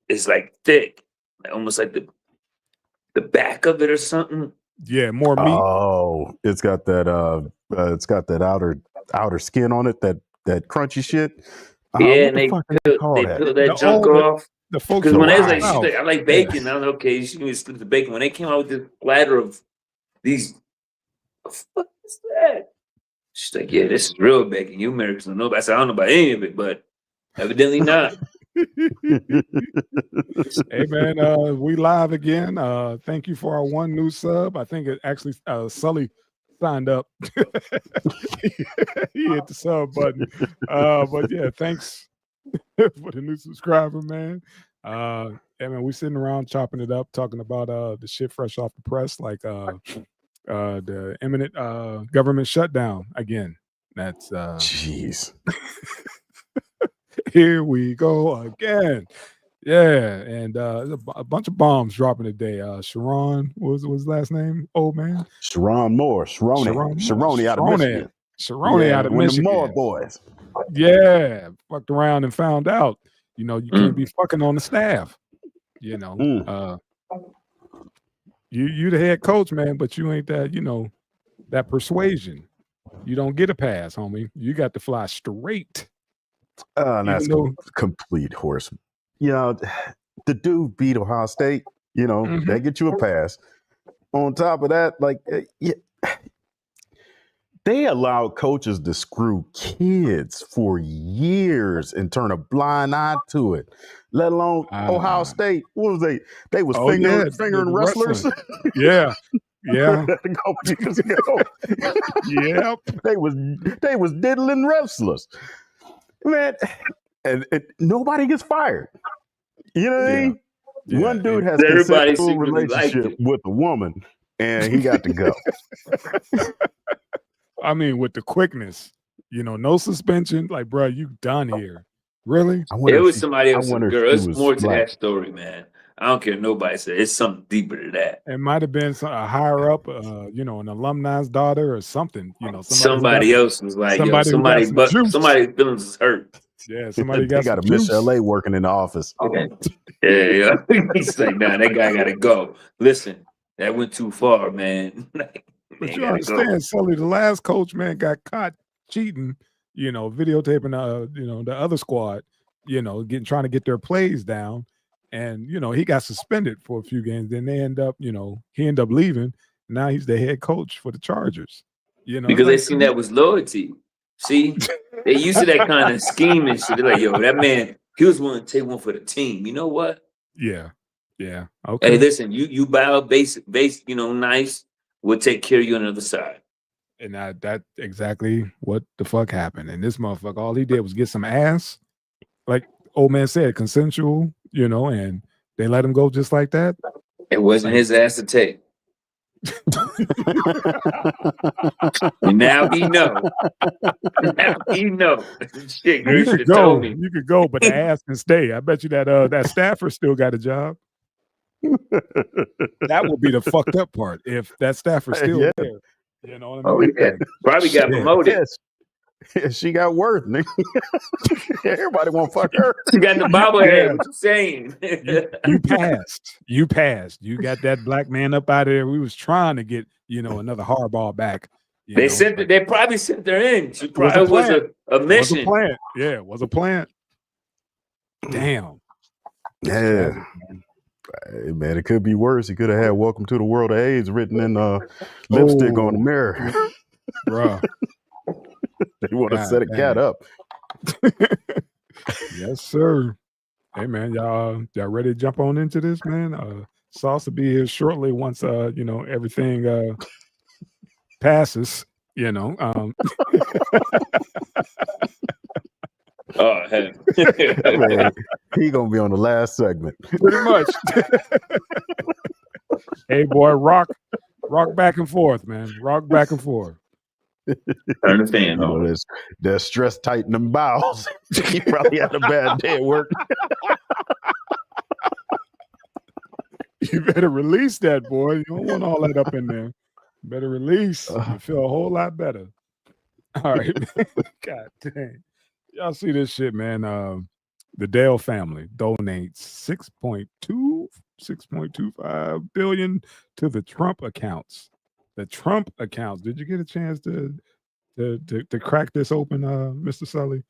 it's like thick, almost like the back of it or something. Yeah, more meat. Oh, it's got that outer skin on it, that crunchy shit. Yeah, What and the they fuck do peel, call they that? peel that junk older- off. The folks Because from when the they was like, she's South. like, I like bacon. I'm like, okay, she can slip the bacon. When they came out with this platter of these, what the fuck is that? She's like, yeah, this is real bacon. You Americans don't know about. I said, I don't know about any of it, but evidently not. Hey man, we live again. Thank you for our one new sub. I think it actually Sully signed up. He hit the sub button. But yeah, thanks for the new subscriber, man. Yeah, man, we sitting around chopping it up, talking about the shit fresh off the press, like the imminent government shutdown again. That's Jeez. here we go again. Yeah, and there's a bunch of bombs dropping today. Sharon, what was his last name? Old man. Sharon Moore, Sharoni out of Michigan. Sharoni out of when Michigan. the Moore boys. Yeah, fucked around and found out. You know, you can't be fucking on the staff. You know, you the head coach, man, but you ain't that. You know, that persuasion. You don't get a pass, homie. You got to fly straight. That's complete horse. You know, the dude beat Ohio State. You know, that get you a pass. On top of that, like, they allowed coaches to screw kids for years and turn a blind eye to it. Let alone Ohio State. What was they? They was fingering wrestlers. Yeah. Yeah. Years ago. Yep. They was diddling wrestlers. Man, and nobody gets fired. You know what I mean? Yeah. One dude has a consensual relationship with a woman, and he got to go. I mean, with the quickness, you know, no suspension. Like, bro, you done here. Really? It was somebody else's girl. It's more to that story, man. I don't care. Nobody said it's something deeper to that. It might have been a higher up, you know, an alumni's daughter or something. You know, somebody else was like, somebody's feelings is hurt. Yeah, somebody got a Miss LA working in the office. Okay. Yeah. He's like, nah, that guy gotta go. Listen, that went too far, man. But you understand, Sully, the last coach, man, got caught cheating, you know, videotaping you know, the other squad, you know, trying to get their plays down. And, you know, he got suspended for a few games. Then they end up, you know, he ended up leaving. Now he's the head coach for the Chargers. You know, because they seen that was loyalty. See, they used to that kind of scheme and shit. They're like, yo, that man, he was willing to take one for the team. You know what? Yeah. Yeah. Okay. Hey, listen, you bow base, you know, nice. We'll take care of you on the other side. And that exactly what the fuck happened. And this motherfucker, all he did was get some ass, like old man said, consensual, you know, and they let him go just like that. It wasn't his ass to take. Now he know. Now he know. Shit, you could go. You could go, but the ass can stay. I bet you that staffer still got a job. That would be the fucked up part if that staffer's still there. You know what I mean? Oh, yeah. Probably got promoted. Yes. She got worth. Everybody won't fuck her. She got the bobblehead. What you saying? You passed. You passed. You got that black man up out of there. We was trying to get, you know, another hardball back. They probably sent her in. She probably was a mission. Was a plant. Yeah, it was a plant. Damn. Yeah. Hey, man, it could be worse. He could have had "Welcome to the World of AIDS" written in lipstick on the mirror. Bro. They want to set a cat up. Yes, sir. Hey, man, y'all ready to jump on into this, man? Sauce will be here shortly once, you know, everything passes, you know. Oh, hey. Man, he gonna be on the last segment. Pretty much. Hey, boy, rock back and forth, man. Rock back and forth. Turn the fan on. You know, they're stress tightening bowels. He probably had a bad day at work. You better release that, boy. You don't want all that up in there. You better release. You feel a whole lot better. All right. God dang. Y'all see this shit, man. The Dell family donates 6.25 billion to the Trump accounts. The Trump accounts. Did you get a chance to crack this open, Mr. Sully?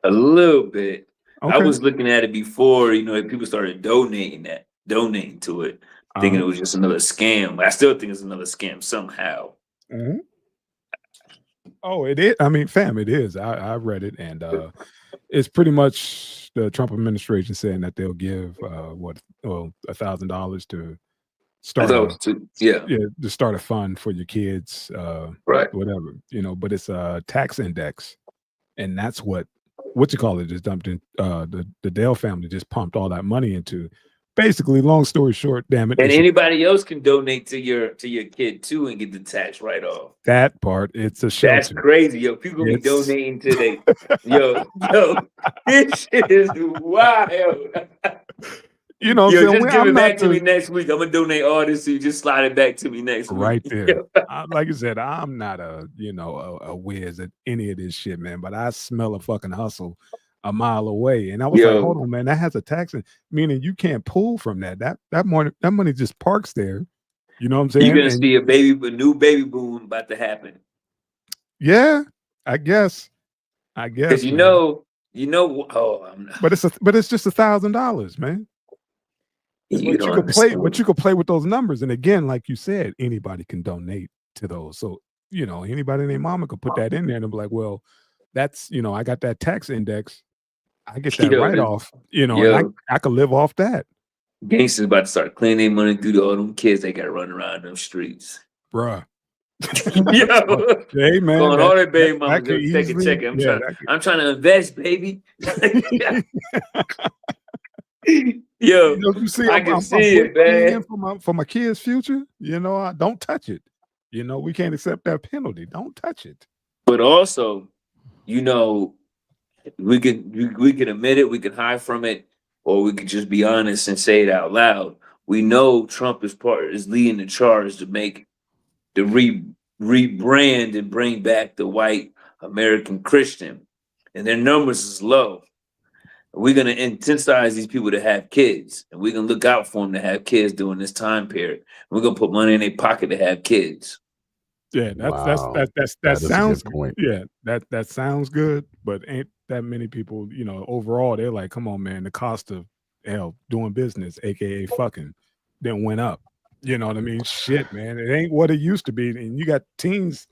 A little bit. Okay. I was looking at it before, people started donating to it, thinking it was just another scam. I still think it's another scam somehow. Mm-hmm. Oh, it is. I mean, fam, it is. I read it, and it's pretty much the Trump administration saying that they'll give $1,000 to start to start a fund for your kids, right? Whatever, but it's a tax index, and that's what you call it is dumped in. The Dell family just pumped all that money into. Basically, long story short, damn it. And anybody else can donate to your kid too and get the tax write-off. That part, it's a shelter. That's crazy, yo. People be donating to they yo, this shit is wild. Just give it back to me next week. I'm gonna donate all this to you. Just slide it back to me next week. Right there. Like I said, I'm not a whiz at any of this shit, man. But I smell a fucking hustle a mile away, and I was like, hold on, man, that has a tax, meaning you can't pull from that. That money just parks there. You know what I'm saying? You're gonna see a new baby boom about to happen. Yeah, I guess. Because I'm not. But it's just $1,000, man. But you could play with those numbers, and again, like you said, anybody can donate to those. So anybody and their mama could put that in there and be like, well, that's I got that tax index. I get that write-off, and I could live off that. Gangsters about to start cleaning their money through all them kids they got to run around them streets. Bruh. Hey, man. Going all that baby mama go take a check. I'm trying to invest, baby. Yo, you see, I can see it, man. For my kids' future, I don't touch it. We can't accept that penalty. Don't touch it. But also, we can admit it, we can hide from it, or we could just be honest and say it out loud. We know Trump is leading the charge to make the rebrand and bring back the white American Christian, and their numbers is low. We're gonna incentivize these people to have kids, and we're gonna look out for them to have kids during this time period. We're gonna put money in their pocket to have kids. Yeah, that sounds good. Yeah, that sounds good, but ain't that many people, overall they're like, come on, man, the cost of doing business, aka fucking, then went up. You know what I mean? Shit, man, it ain't what it used to be. And you got teens,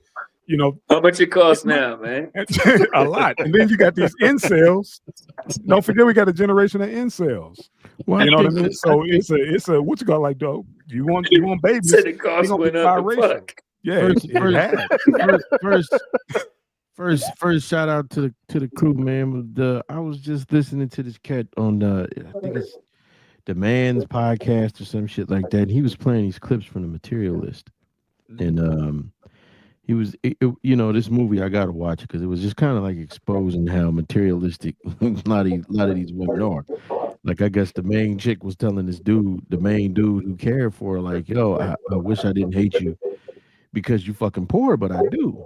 how much it costs now, man? A lot. And then you got these incels. Don't forget, we got a generation of incels. Well, you know what I mean? So it's a what you got like, though? You want babies? Said the cost went up. Fuck. Yeah, first shout out to the crew, man. I was just listening to this cat on I think it's the Man's podcast or some shit like that. And he was playing these clips from the Materialist, and he was this movie I gotta watch it because it was just kind of like exposing how materialistic a lot of these women are. Like, I guess the main chick was telling this dude, the main dude who cared for her, like, yo, I wish I didn't hate you because you fucking poor, but I do,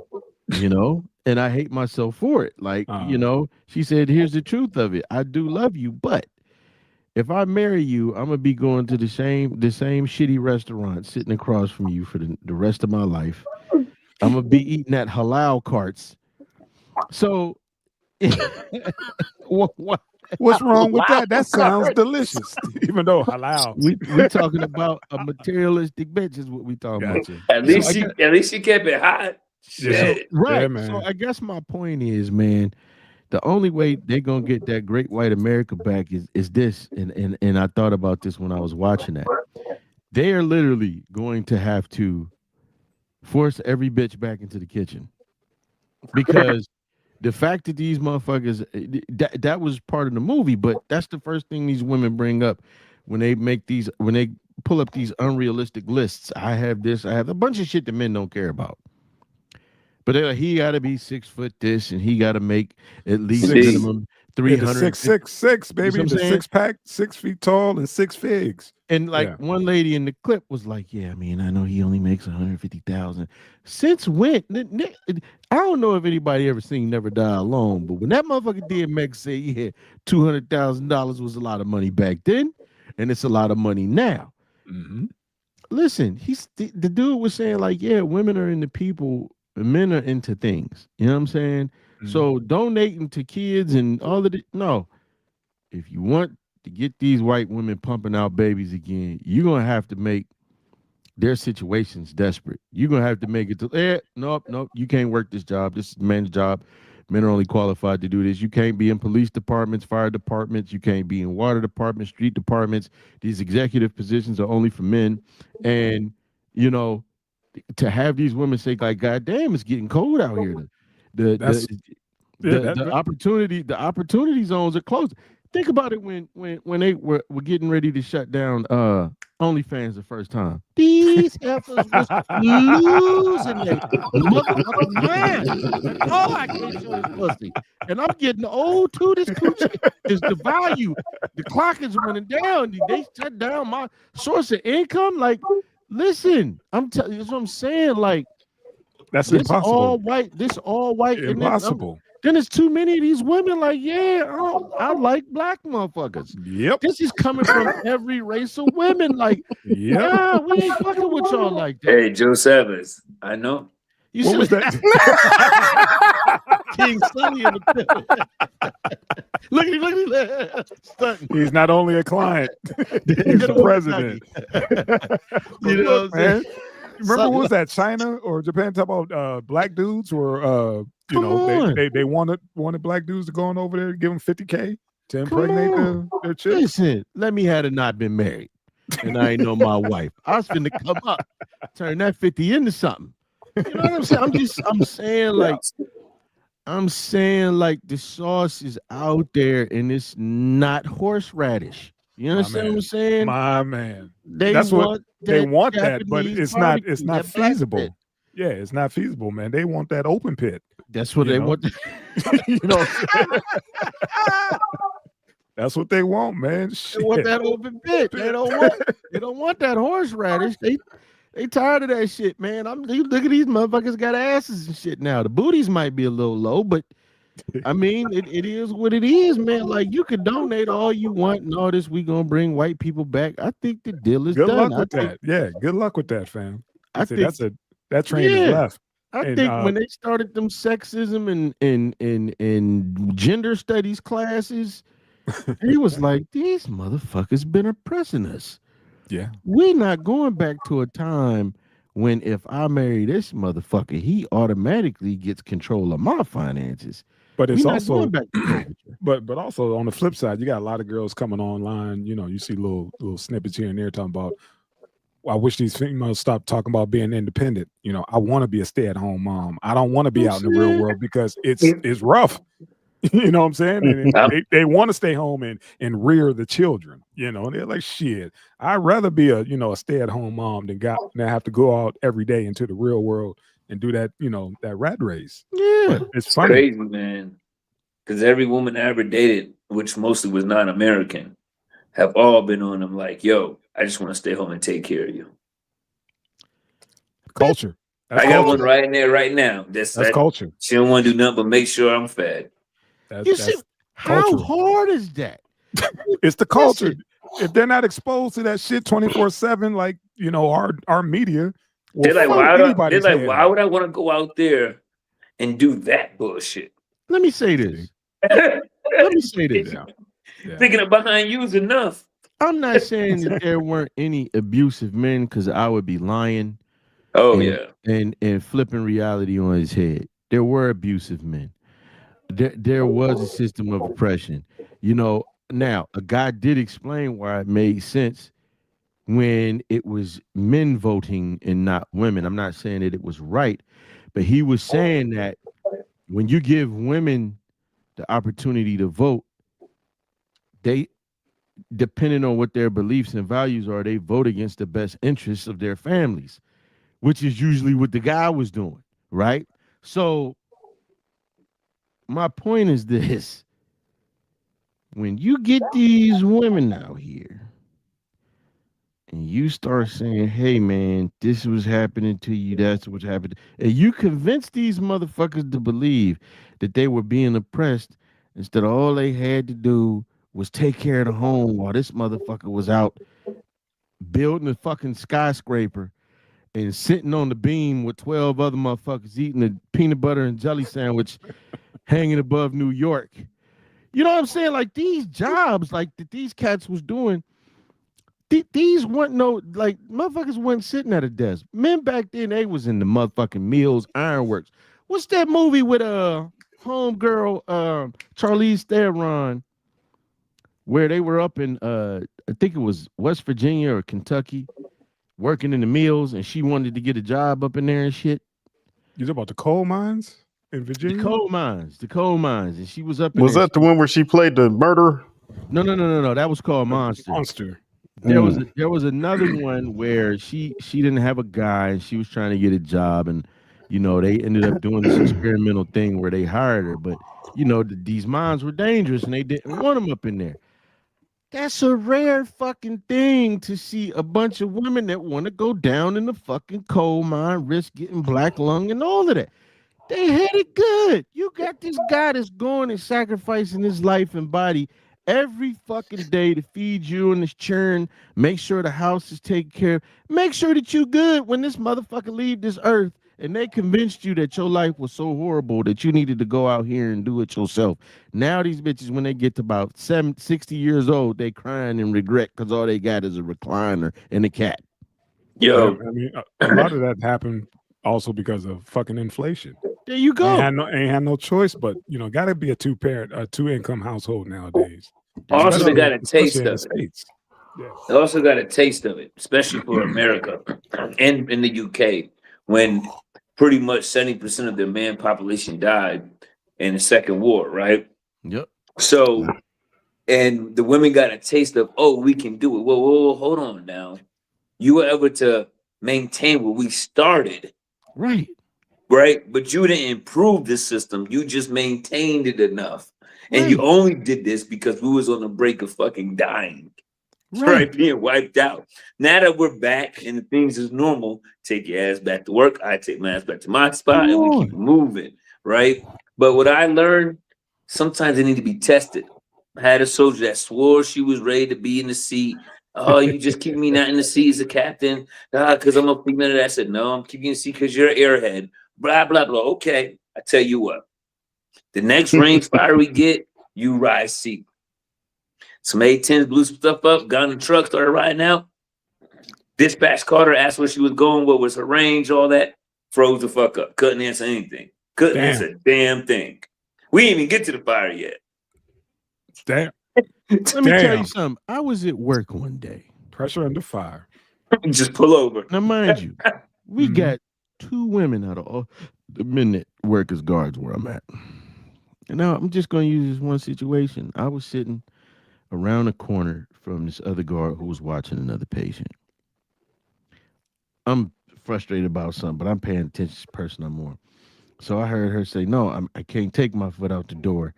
and I hate myself for it. Like, she said, here's the truth of it. I do love you, but if I marry you, I'm gonna be going to the same shitty restaurant sitting across from you for the rest of my life. I'm gonna be eating at halal carts. So what's wrong with that? That sounds delicious. Even though halal. We talking about a materialistic bitch is what we talking about. At least she kept it hot. Yeah. Right. Yeah, man. So I guess my point is, man, the only way they're gonna get that great white America back is this. And I thought about this when I was watching that. They are literally going to have to force every bitch back into the kitchen. Because the fact that these motherfuckers, that was part of the movie, but that's the first thing these women bring up when they pull up these unrealistic lists. I have this, I have a bunch of shit that men don't care about. But they're like, he got to be 6 foot this, and he got to make at least minimum 300. 6'6", baby. The 6-pack, 6 feet tall, and 6 figs. And like one lady in the clip was like, "Yeah, I mean, I know he only makes 150,000. Since when? I don't know if anybody ever seen Never Die Alone, but when that motherfucker DMX say, yeah, $200,000 was a lot of money back then, and it's a lot of money now." Mm-hmm. Listen, the dude was saying like, yeah, women are into people, men are into things. You know what I'm saying? Mm-hmm. So donating to kids and all of it, no. If you want to get these white women pumping out babies again, you're gonna have to make their situations desperate. You're gonna have to make it to nope, you can't work this job. This is men's job. Men are only qualified to do this. You can't be in police departments, fire departments. You can't be in water departments, street departments. These executive positions are only for men. And you know, to have these women say, like, God damn, it's getting cold out here. The opportunity zones are closed. Think about it when they were getting ready to shut down OnlyFans the first time. These heifers was losing their motherfucking mind. Like, oh, I can't show this pussy. And I'm getting old too. This coochie is the value. The clock is running down. They shut down my source of income. Like, listen, that's what I'm saying. Like, that's this impossible. This all white. Impossible. Then there's too many of these women like, yeah, I like black motherfuckers. Yep. This is coming from every race of women. Like, yeah, we ain't fucking with y'all like that. Hey, Joe Savas, I know. What was that? King Sonny in the look at him. He's not only a client, he's the president. You know what I'm saying? Remember, what was that, China or Japan? Talk about black dudes were, they wanted black dudes to go on over there, give them $50K to impregnate their chicks. Listen, let me had not been married, and I ain't know my wife. I was finna come up, turn that 50 into something. You know what I'm saying? I'm saying like the sauce is out there, and it's not horseradish. You understand what I'm saying? My man. They want that, but it's not that feasible. Yeah, it's not feasible, man. They want that open pit. That's what they want. You know, that's what they want, man. Shit. They want that open pit. They don't want that horseradish. They tired of that shit, man. You look at these motherfuckers got asses and shit now. The booties might be a little low, but I mean, it is what it is, man. Like, you can donate all you want and all this. We gonna bring white people back. I think the deal is good done. Luck with that. Yeah, good luck with that, fam. I think that train is left. I think when they started them sexism and gender studies classes, he was like, these motherfuckers been oppressing us. Yeah, we're not going back to a time when if I marry this motherfucker, he automatically gets control of my finances. But it's also but also on the flip side, you got a lot of girls coming online. You know, you see little snippets here and there talking about, I wish these females stop talking about being independent. You know, I want to be a stay-at-home mom. I don't want to be out in the real world because it's rough. You know what I'm saying? And they want to stay home and rear the children, you know, and they're like, shit, I'd rather be a stay-at-home mom than have to go out every day into the real world and do that, that rat race. Yeah. But it's funny. Crazy, man. Because every woman I ever dated, which mostly was non-American, have all been on them like, yo, I just want to stay home and take care of you. Culture. I got one right in there right now. That's culture. She don't want to do nothing but make sure I'm fed. How hard is that? It's the culture. If they're not exposed to that shit 24/7, like our media, they're like, why would I want to go out there and do that bullshit? Let me say this. Thinking of behind you is enough. I'm not saying that there weren't any abusive men, because I would be lying. And flipping reality on his head. There were abusive men. There was a system of oppression. Now a guy did explain why it made sense when it was men voting and not women. I'm not saying that it was right, but he was saying that when you give women the opportunity to vote, they, depending on what their beliefs and values are, they vote against the best interests of their families, which is usually what the guy was doing, right? So my point is this. When you get these women out here and you start saying, hey man, this was happening to you, that's what's happened, and you convince these motherfuckers to believe that they were being oppressed instead of all they had to do was take care of the home while this motherfucker was out building a fucking skyscraper and sitting on the beam with 12 other motherfuckers eating a peanut butter and jelly sandwich hanging above New York. You know what I'm saying? Like these jobs like that these cats was doing, these weren't like motherfuckers weren't sitting at a desk. Men back then, they was in the motherfucking mills, ironworks. What's that movie with homegirl Charlize Theron where they were up in I think it was West Virginia or Kentucky working in the mills and she wanted to get a job up in there and shit? You talking about the coal mines in Virginia? The coal mines. And she was up in Was there. that the one where she played the murderer? No. That was called Monster. There was another one where she didn't have a guy and she was trying to get a job, and you know they ended up doing this experimental thing where they hired her, but you know these mines were dangerous and they didn't want them up in there. That's a rare fucking thing to see a bunch of women that want to go down in the fucking coal mine, risk getting black lung and all of that. They had it good. You got this guy that's going and sacrificing his life and body every fucking day to feed you and this churn, make sure the house is taken care of, make sure that you good when this motherfucker leave this earth, and they convinced you that your life was so horrible that you needed to go out here and do it yourself. Now these bitches, when they get to about 60 years old, they crying and regret because all they got is a recliner and a cat. Yo, I mean, a lot of that happened also because of fucking inflation. There you go. Ain't had no choice, but you know, got to be a two income household nowadays. Also, they got a taste of it. Yeah. They also got a taste of it, especially for America and in the UK, when pretty much 70% of the man population died in the Second War, right? Yep. So, and the women got a taste of, oh, we can do it. Whoa, hold on now. You were able to maintain what we started. Right. But you didn't improve the system. You just maintained it enough. And you only did this because we was on the brink of fucking dying. Right, being wiped out. Now that we're back and things is normal, take your ass back to work. I take my ass back to my spot and we keep moving, right? But what I learned, sometimes they need to be tested. I had a soldier that swore she was ready to be in the seat. Oh, you just keep me not in the seat as a captain because I'm a female. I said, no, I'm keeping you in the seat because you're an airhead. Blah, blah, blah. Okay, I tell you what. The next range fire we get, you ride seat. Some A-10s blew some stuff up, got in the truck, started riding out. Dispatch called her, asked where she was going, what was her range, all that. Froze the fuck up. Couldn't answer anything. Couldn't answer a damn thing. We didn't even get to the fire yet. Damn. Let me tell you something. I was at work one day. Pressure under fire. Just pull over. Now, mind you, we got 2 women out of all the men that work as guards where I'm at. And now I'm just going to use this one situation. I was sitting around the corner from this other guard who was watching another patient. I'm frustrated about something, but I'm paying attention to the person I'm on. So I heard her say, no, I can't take my foot out the door.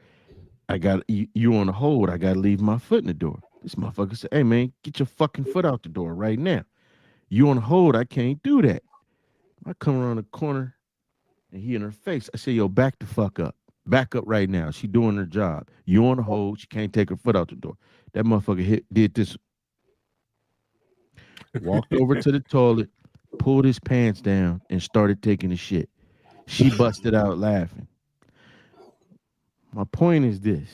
I got you on the hold. I got to leave my foot in the door. This motherfucker said, hey, man, get your fucking foot out the door right now. You on the hold. I can't do that. I come around the corner and he in her face. I say, yo, back the fuck up. Back up right now. She doing her job. You on the hold. She can't take her foot out the door. That motherfucker did this. Walked over to the toilet, pulled his pants down, and started taking a shit. She busted out laughing. My point is this.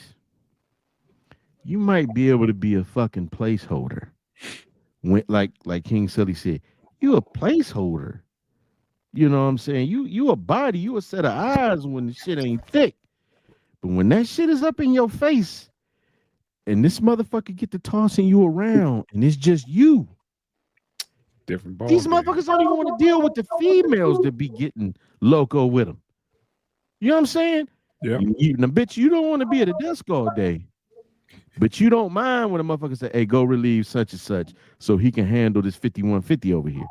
You might be able to be a fucking placeholder. When, like King Sully said, you a placeholder. You know what I'm saying? You a body, you a set of eyes when the shit ain't thick. But when that shit is up in your face and this motherfucker get to tossing you around and it's just you. Different ball. These motherfuckers don't even want to deal with the females that be getting loco with them. You know what I'm saying? Yeah. Now, bitch, you don't want to be at a desk all day. But you don't mind when a motherfucker say, hey, go relieve such and such so he can handle this 5150 over here.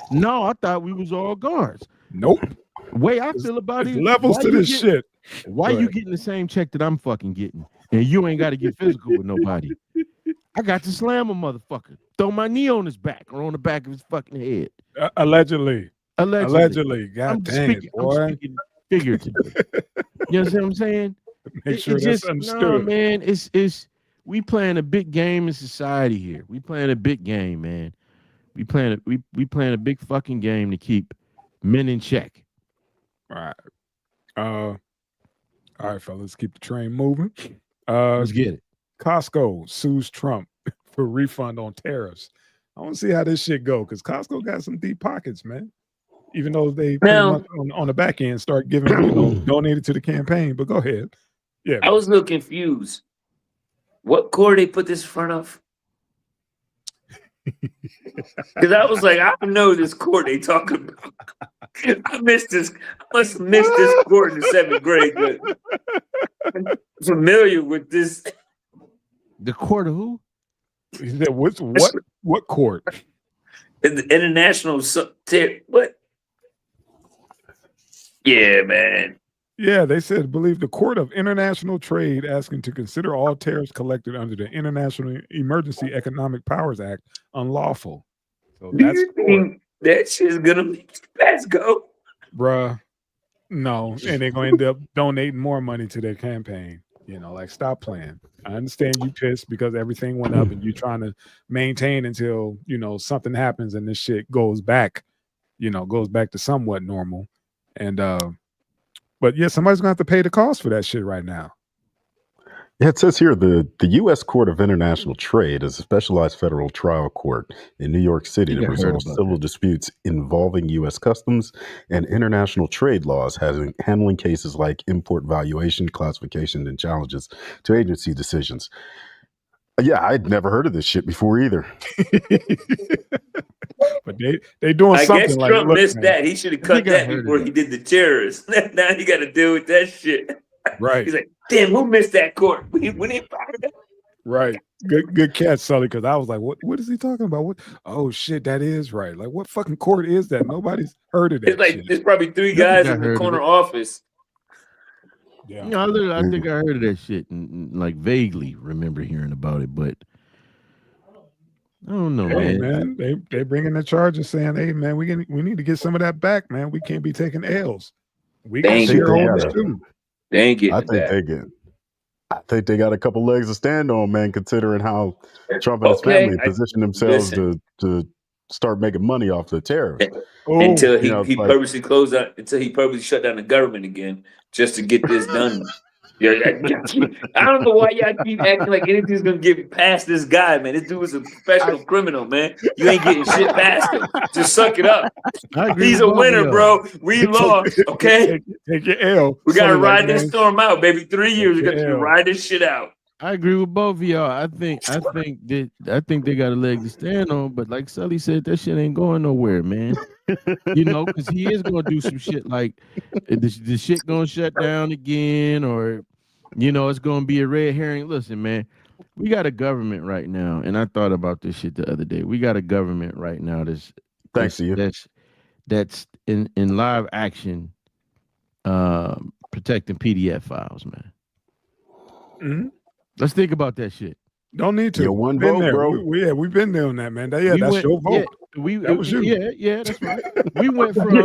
No, I thought we was all guards. Nope. Way I feel about it. Levels to this shit. Why you getting the same check that I'm fucking getting? And you ain't got to get physical with nobody. I got to slam a motherfucker, throw my knee on his back or on the back of his fucking head. Allegedly. Allegedly. God dang it, boy. I'm speaking figuratively. You know what I'm saying? Make sure that's understood. No, man, it's we playing a big game in society here. We playing a big game, man. We playing a big fucking game to keep men in check. All right, fellas, let's keep the train moving. Let's get it. Costco sues Trump for refund on tariffs. I want to see how this shit go because Costco got some deep pockets, man. Even though they pretty much on the back end start giving, donated to the campaign. But go ahead. Yeah, I was a little confused. What court they put this in front of? Because I was like, I know this court they talking about. I must have missed this court in the 7th grade. But I'm familiar with this. The court of who? He said, what court? In the international what? Yeah, man. Yeah, they said, believe the Court of International Trade asking to consider all tariffs collected under the International Emergency Economic Powers Act unlawful. So Do you think that shit's gonna make let's go? Bruh, no. And they're going to end up donating more money to their campaign. Like, stop playing. I understand you pissed because everything went up and you're trying to maintain until, something happens and this shit goes back to somewhat normal. And, but yeah, somebody's gonna have to pay the cost for that shit right now. Yeah, it says here the U.S. Court of International Trade is a specialized federal trial court in New York City to resolve civil disputes involving U.S. customs and international trade laws, handling cases like import valuation, classification, and challenges to agency decisions. Yeah, I'd never heard of this shit before either. But they doing something. I guess like Trump missed that. He should have cut that before he did the terrorists. Now he got to deal with that shit. Right. He's like, damn, who missed that court? When he fired that? Right. Good catch, Sully, because I was like, what is he talking about? What? Oh, shit, that is right. Like, what fucking court is that? Nobody's heard of that. It's like, shit. There's probably 3 guys in the corner office. Yeah. I think I heard of that shit and like vaguely remember hearing about it, but I don't know, man. They bringing the charges saying, "Hey, man, we need to get some of that back, man. We can't be taking L's. We can shareholders too." They ain't getting I think they got a couple legs to stand on, man. Considering how Trump and his family position themselves to start making money off the tariffs until he purposely closed out, until he purposely shut down the government again just to get this done. Yeah, I don't know why y'all keep acting like anything's gonna get past this guy, man. This dude is a professional criminal, man. You ain't getting shit past him. Just suck it up. He's a winner, bro. We lost, okay? Take your L. We gotta ride this storm out, baby. 3 years, we got to ride this shit out. I agree with both of y'all. I think they got a leg to stand on, but like Sully said, that shit ain't going nowhere, man. Because he is gonna do some shit like the shit gonna shut down again, or it's gonna be a red herring. Listen, man, we got a government right now, and I thought about this shit the other day. We got a government right now that's in live action, protecting PDF files, man. Mm-hmm. Let's think about that shit. Don't need to. Your one vote, there, bro. We've been there on that, man. That's your vote. That was you. Yeah, that's right. We went from. We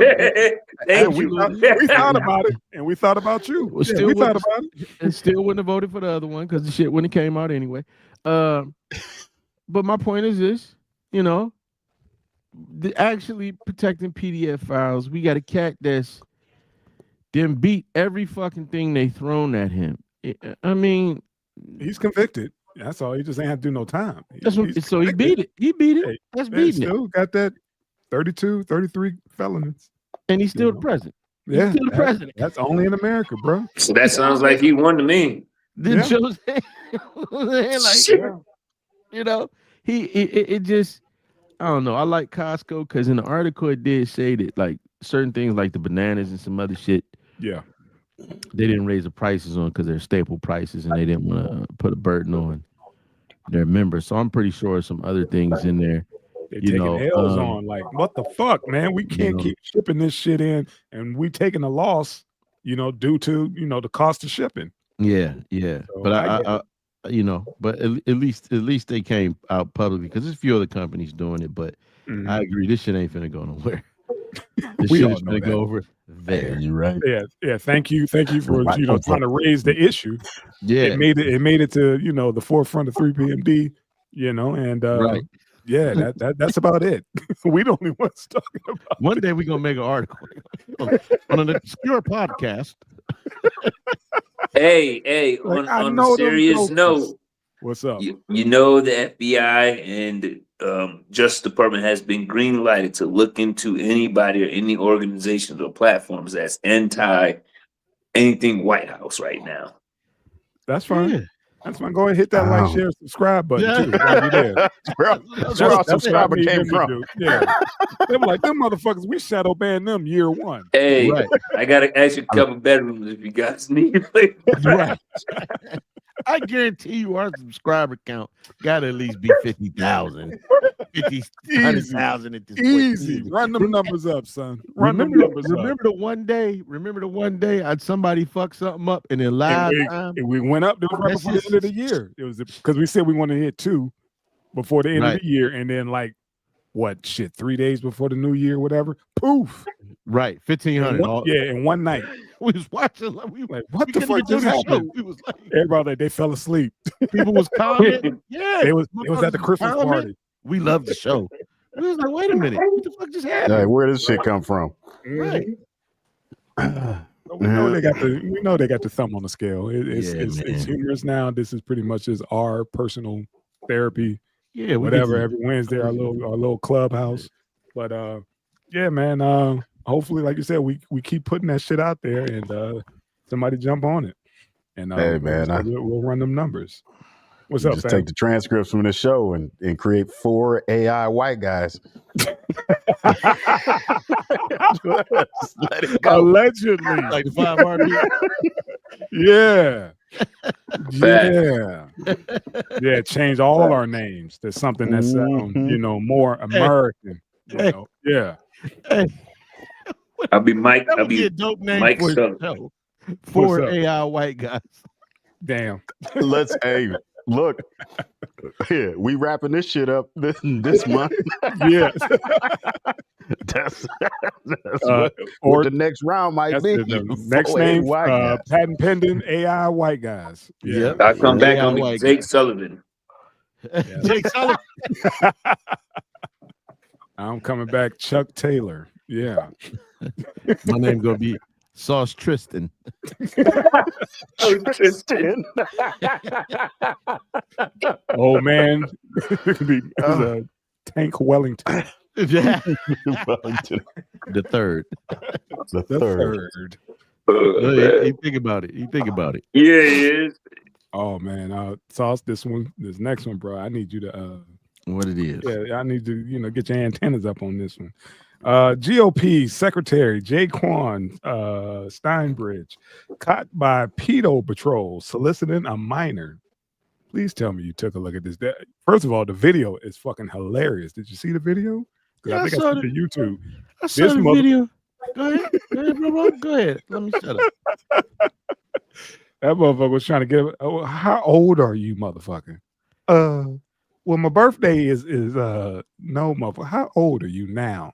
thought about it, and we thought about you. We thought about it, and still wouldn't have voted for the other one because the shit wouldn't have came out anyway. But my point is this: actually protecting PDF files. We got a cat that's then beat every fucking thing they thrown at him. I mean, he's convicted. That's all. He just ain't have to do no time. He beat it. He beat it. Hey, that's beating still it. Got that 32, 33 felonies. And he's still the president. Yeah. He's still the president. That's only in America, bro. So that sounds like he won to me. It just, I don't know. I like Costco because in the article it did say that like certain things like the bananas and some other shit. Yeah. They didn't raise the prices on because they're staple prices and they didn't want to put a burden on their members. So I'm pretty sure some other things in there. They're taking L's on. Like, what the fuck, man? We can't keep shipping this shit in, and we taking a loss, due to the cost of shipping. Yeah. So but you know, but at least they came out publicly because there's a few other companies doing it. But I agree, this shit ain't finna go nowhere. This shit is gonna go over there. You're right. Yeah. Thank you for trying to raise the issue. Yeah, it made it to the forefront of 3 PMD. And right. Yeah, that's about it. We the only ones talking about. One day we're gonna make an article on an obscure podcast. Hey, on a serious note, what's up? You know the FBI and Justice Department has been green lighted to look into anybody or any organizations or platforms that's anti anything White House right now. That's fine. Yeah. That's fine. Go ahead, hit that like, share, subscribe button too. While you're there. That's where our subscriber came from. Yeah, they were like, them motherfuckers. We shadow banned them year one. Hey, right. I gotta ask you a couple bedrooms if you guys need. Right. I guarantee you our subscriber count got to at least be 50,000. 100,000 at this point. Easy. Run them numbers up, son. Remember the one day somebody fucked something up and then live time. We went up. It was right before the end of the year. It was because we said we wanted to hit 2 before the end of the year, and then 3 days before the new year, whatever. Poof. Right, 1,500. In one night. We was watching. We were like, what the fuck just happened? We was like, everybody, they fell asleep. People was commenting. Yeah, it was at the Christmas party. We love the show. We was like, wait a minute, what the fuck just happened? Hey, where does shit come from? Right. We know they got the thumb on the scale. It's humorous now. This is pretty much just our personal therapy. Yeah, whatever. Every Wednesday, our little clubhouse. But yeah, man. Hopefully, like you said, we keep putting that shit out there, and somebody jump on it. And hey, man, we'll run them numbers. What's up, just fam? take the transcripts from the show and create 4 AI white guys. Let it go. Allegedly. Like the 5 heartbeat. Yeah. Yeah. Change all our names to something that sounds, more American. Yeah. Hey. I'll be Mike. I'll be a dope name Mike for show. 4 AI white guys. Damn. Let's look. Here, we wrapping this shit up this month. Yeah. That's what the next round might be. Next name, patent pending AI white guys. Yeah. I'll come back on Jake Sullivan. Jake Sullivan. I'm coming back, Chuck Taylor. Yeah. My name gonna be Sauce Tristan. Tristan. Oh man, Tank Wellington. Wellington. The third. The third. You think about it. Yeah, he is. Oh man, Sauce. This next one, bro. I need you to what it is. Yeah, I need to get your antennas up on this one. GOP Secretary JaQuon Stembridge caught by Pedo-Patrol soliciting a minor. Please tell me you took a look at this. First of all, the video is fucking hilarious. Did you see the video? Yeah, I think I saw the YouTube. I saw the video. Go ahead, bro. Go ahead. Let me shut up. That motherfucker was trying to get. Oh, how old are you, motherfucker? Well, my birthday is no, motherfucker. How old are you now?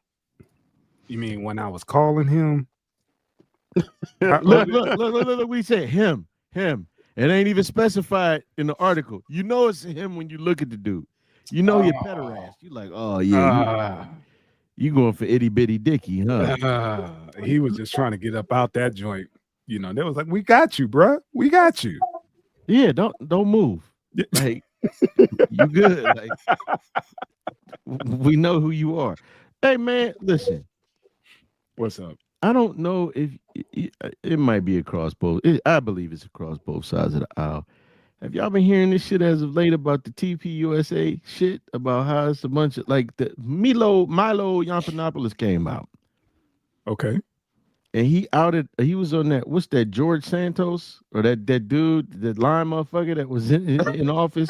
You mean when I was calling him? Look, we said him. It ain't even specified in the article. You know it's him when you look at the dude. You know you're pederast. You like, oh yeah, you going for itty bitty dicky, huh? He was just trying to get up out that joint. They was like, we got you, bro. We got you. Yeah, don't move. Like you good. Like we know who you are. Hey man, listen. What's up? I don't know if it might be across both. I believe it's across both sides of the aisle. Have y'all been hearing this shit as of late about the TPUSA shit? About how it's a bunch of the Milo Yiannopoulos came out. Okay. And he was on that, what's that, George Santos? Or that dude, that lying motherfucker that was in office?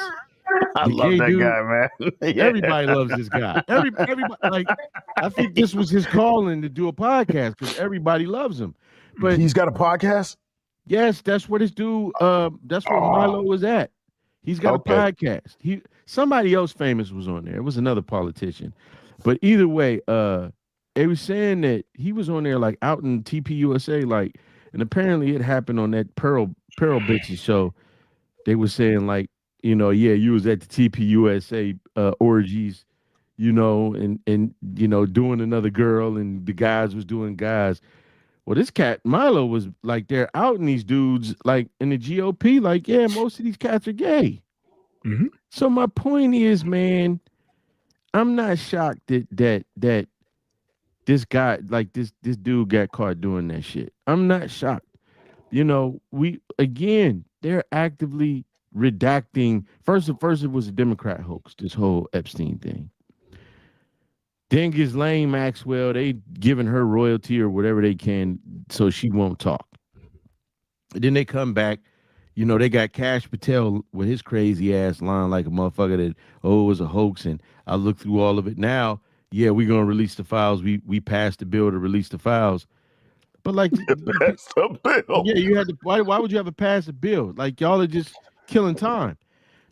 I love that guy, man. Yeah. Everybody loves this guy. Everybody, I think this was his calling to do a podcast because everybody loves him. But he's got a podcast? Yes, that's what his dude. That's where Milo was at. He's got a podcast. Somebody else famous was on there. It was another politician. But either way, they were saying that he was on there like out in TPUSA, like, and apparently it happened on that Pearl Bitches show. They were saying like, you know, yeah, you was at the TPUSA orgies, you know, and you know, doing another girl, and the guys was doing guys. Well, this cat Milo was like, they're out in these dudes like in the GOP, like, yeah, most of these cats are gay. Mm-hmm. So my point is, man, I'm not shocked that this guy, like this dude got caught doing that shit. I'm not shocked. You know, they're actively redacting. First it was a Democrat hoax, this whole Epstein thing. Then Ghislaine Maxwell, they giving her royalty or whatever they can so she won't talk. And then they come back, you know, they got Kash Patel with his crazy ass line like a motherfucker that, oh, it was a hoax. And I looked through all of it. Now, yeah, we're going to release the files. We passed the bill to release the files. But like, that's the bill. Yeah, you had to. Why would you have to pass a bill? Like, y'all are just killing time.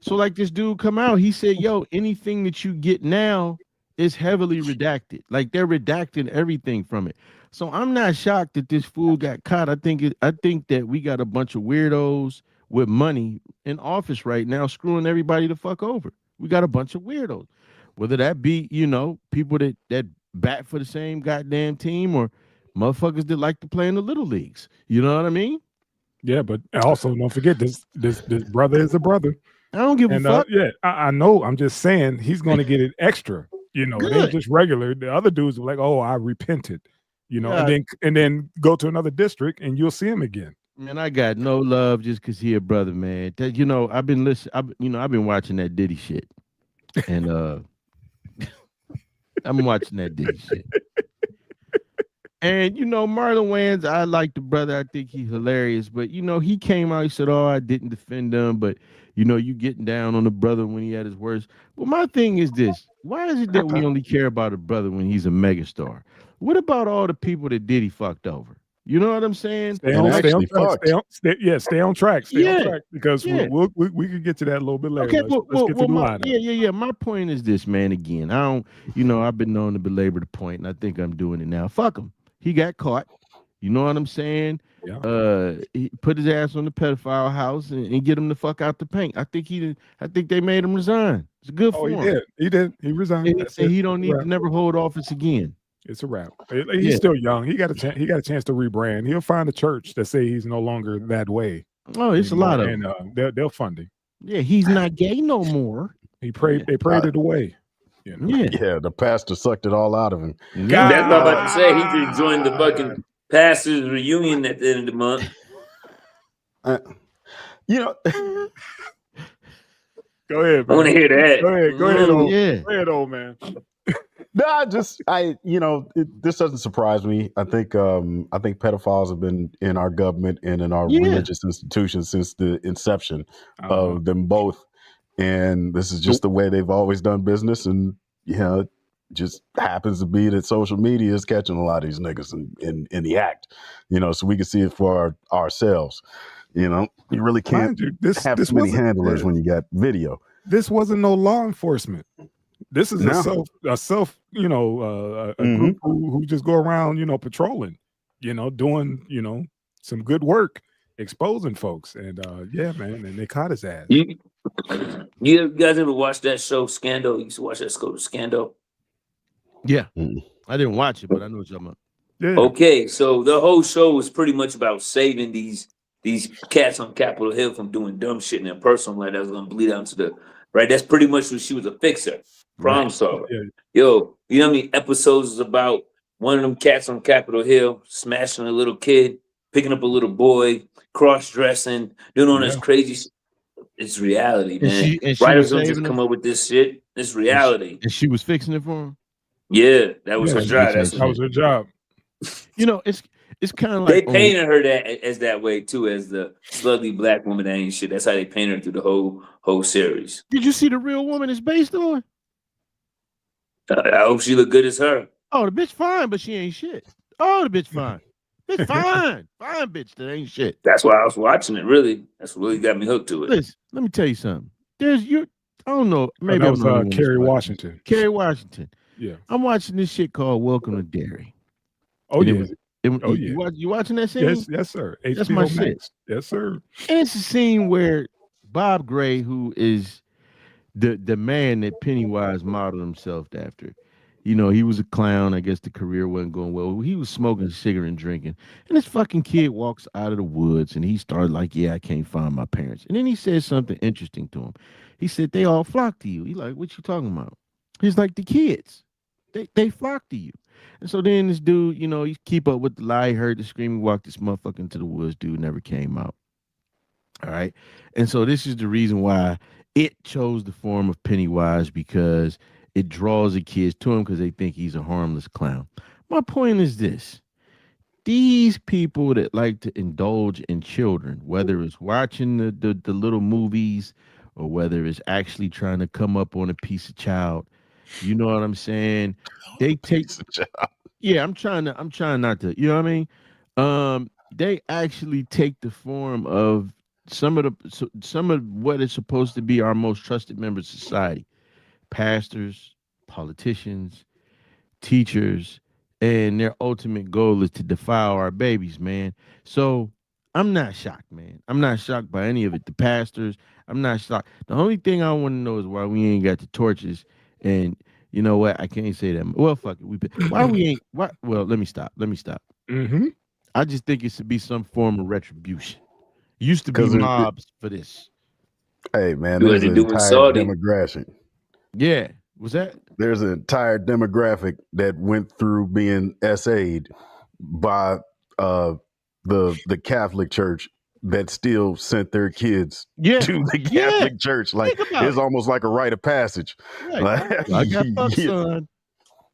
So like this dude come out, he said, yo, anything that you get now is heavily redacted. Like they're redacting everything from it. So I'm not shocked that this fool got caught. I think that we got a bunch of weirdos with money in office right now screwing everybody the fuck over. We got a bunch of weirdos. Whether that be, you know, people that bat for the same goddamn team or motherfuckers that like to play in the little leagues. You know what I mean? Yeah, but also don't forget this brother is a brother. I don't give a fuck. Yeah, I know. I'm just saying he's going to get it extra. You know, it ain't just regular. The other dudes are like, oh, I repented. You know, yeah. and then go to another district and you'll see him again. Man, I got no love just because he a brother, man. That, you know, I've been I've been watching that Diddy shit, and I'm watching that Diddy shit. And, you know, Marlon Wayans, I like the brother. I think he's hilarious. But, you know, he came out, he said, oh, I didn't defend him. But, you know, you getting down on the brother when he at his worst. Well, my thing is this. Why is it that we only care about a brother when he's a megastar? What about all the people that Diddy fucked over? You know what I'm saying? Stay on track. Stay on track because we can get to that a little bit later. Okay, let's get to the lineup. My point is this, man. Again, I don't, you know, I've been known to belabor the point, and I think I'm doing it now. Fuck him. He got caught. You know what I'm saying? Yeah. He put his ass on the pedophile house and get him the fuck out the paint. I think they made him resign. It's good for him. He did. He resigned. And he don't need to never hold office again. It's a wrap. He's still young. He got a chance. He got a chance to rebrand. He'll find a church that say he's no longer that way. Oh, it's a lot of, and they'll fund him. Yeah, he's not gay no more. He prayed. They prayed it away. You know? Yeah, the pastor sucked it all out of him. God. That's what I'm about to say. He could join the fucking pastor's reunion at the end of the month. You know, go ahead. Man. I want to hear that. Go ahead, Go ahead, old man. No, this doesn't surprise me. I think pedophiles have been in our government and in our religious institutions since the inception of them both. And this is just the way they've always done business. And, you know, it just happens to be that social media is catching a lot of these niggas in the act, you know, so we can see it for ourselves. You know, you really can't have too many handlers when you got video. This wasn't no law enforcement. This is a self, you know, a group who just go around, you know, patrolling, you know, doing, you know, some good work, exposing folks. And man, and they caught his ass. You guys ever watch that show Scandal? You used to watch that show Scandal? Yeah. I didn't watch it, but I know what you're talking about. Yeah. Okay, so the whole show was pretty much about saving these cats on Capitol Hill from doing dumb shit in their personal life that was gonna bleed out into the right. That's pretty much what she was, a fixer, problem solver. Yeah. Yo, you know how many episodes is about one of them cats on Capitol Hill smashing a little kid, picking up a little boy, cross-dressing, doing all this crazy shit. It's reality, man. Writers don't just come up with this shit. It's reality. And she was fixing it for him? Yeah, that was her job. That was her job. You know, it's kind of like they painted her that way too, as the slutty black woman that ain't shit. That's how they painted her through the whole series. Did you see the real woman it's based on? I hope she look good as her. Oh, the bitch fine, but she ain't shit. Oh, the bitch fine. Bitch fine. Fine bitch that ain't shit. That's why I was watching it, really. That's what really got me hooked to it. Listen, let me tell you something. there's you. I don't know. Maybe that I'm was the only one Kerry that's Washington. Kerry Washington. Yeah. I'm watching this shit called Welcome to Derry. Oh And yeah. You watching that scene? Yes, sir. That's my HBO Max. shit. Yes, sir. And it's a scene where Bob Gray, who is the man that Pennywise modeled himself after. You know, he was a clown. I guess the career wasn't going well. He was smoking a cigarette and drinking. And this fucking kid walks out of the woods and he started like, yeah, I can't find my parents. And then he says something interesting to him. He said, they all flock to you. He like, what you talking about? He's like, the kids. They flock to you. And so then this dude, you know, he keep up with the lie. He heard the screaming, walked this motherfucker into the woods. Dude never came out. All right. And so this is the reason why it chose the form of Pennywise, because it draws the kids to him because they think he's a harmless clown. My point is this. These people that like to indulge in children, whether it's watching the little movies or whether it's actually trying to come up on a piece of child, you know what I'm saying? They take yeah, I'm trying not to, you know what I mean? They actually take the form of some of what is supposed to be our most trusted members of society. Pastors, politicians, teachers, and their ultimate goal is to defile our babies, man. So I'm not shocked, man. I'm not shocked by any of it. The pastors, I'm not shocked. The only thing I want to know is why we ain't got the torches. And you know what? I can't say that. Well, fuck it. Why we ain't? Why? Well, let me stop. Mm-hmm. I just think it should be some form of retribution. Used to be mobs for this. Hey, man, there's an entire demographic. Yeah, was that? There's an entire demographic that went through being SA'd by the Catholic Church that still sent their kids to the Catholic Church. Like it's almost like a rite of passage. Right. Like, I got fucked, son.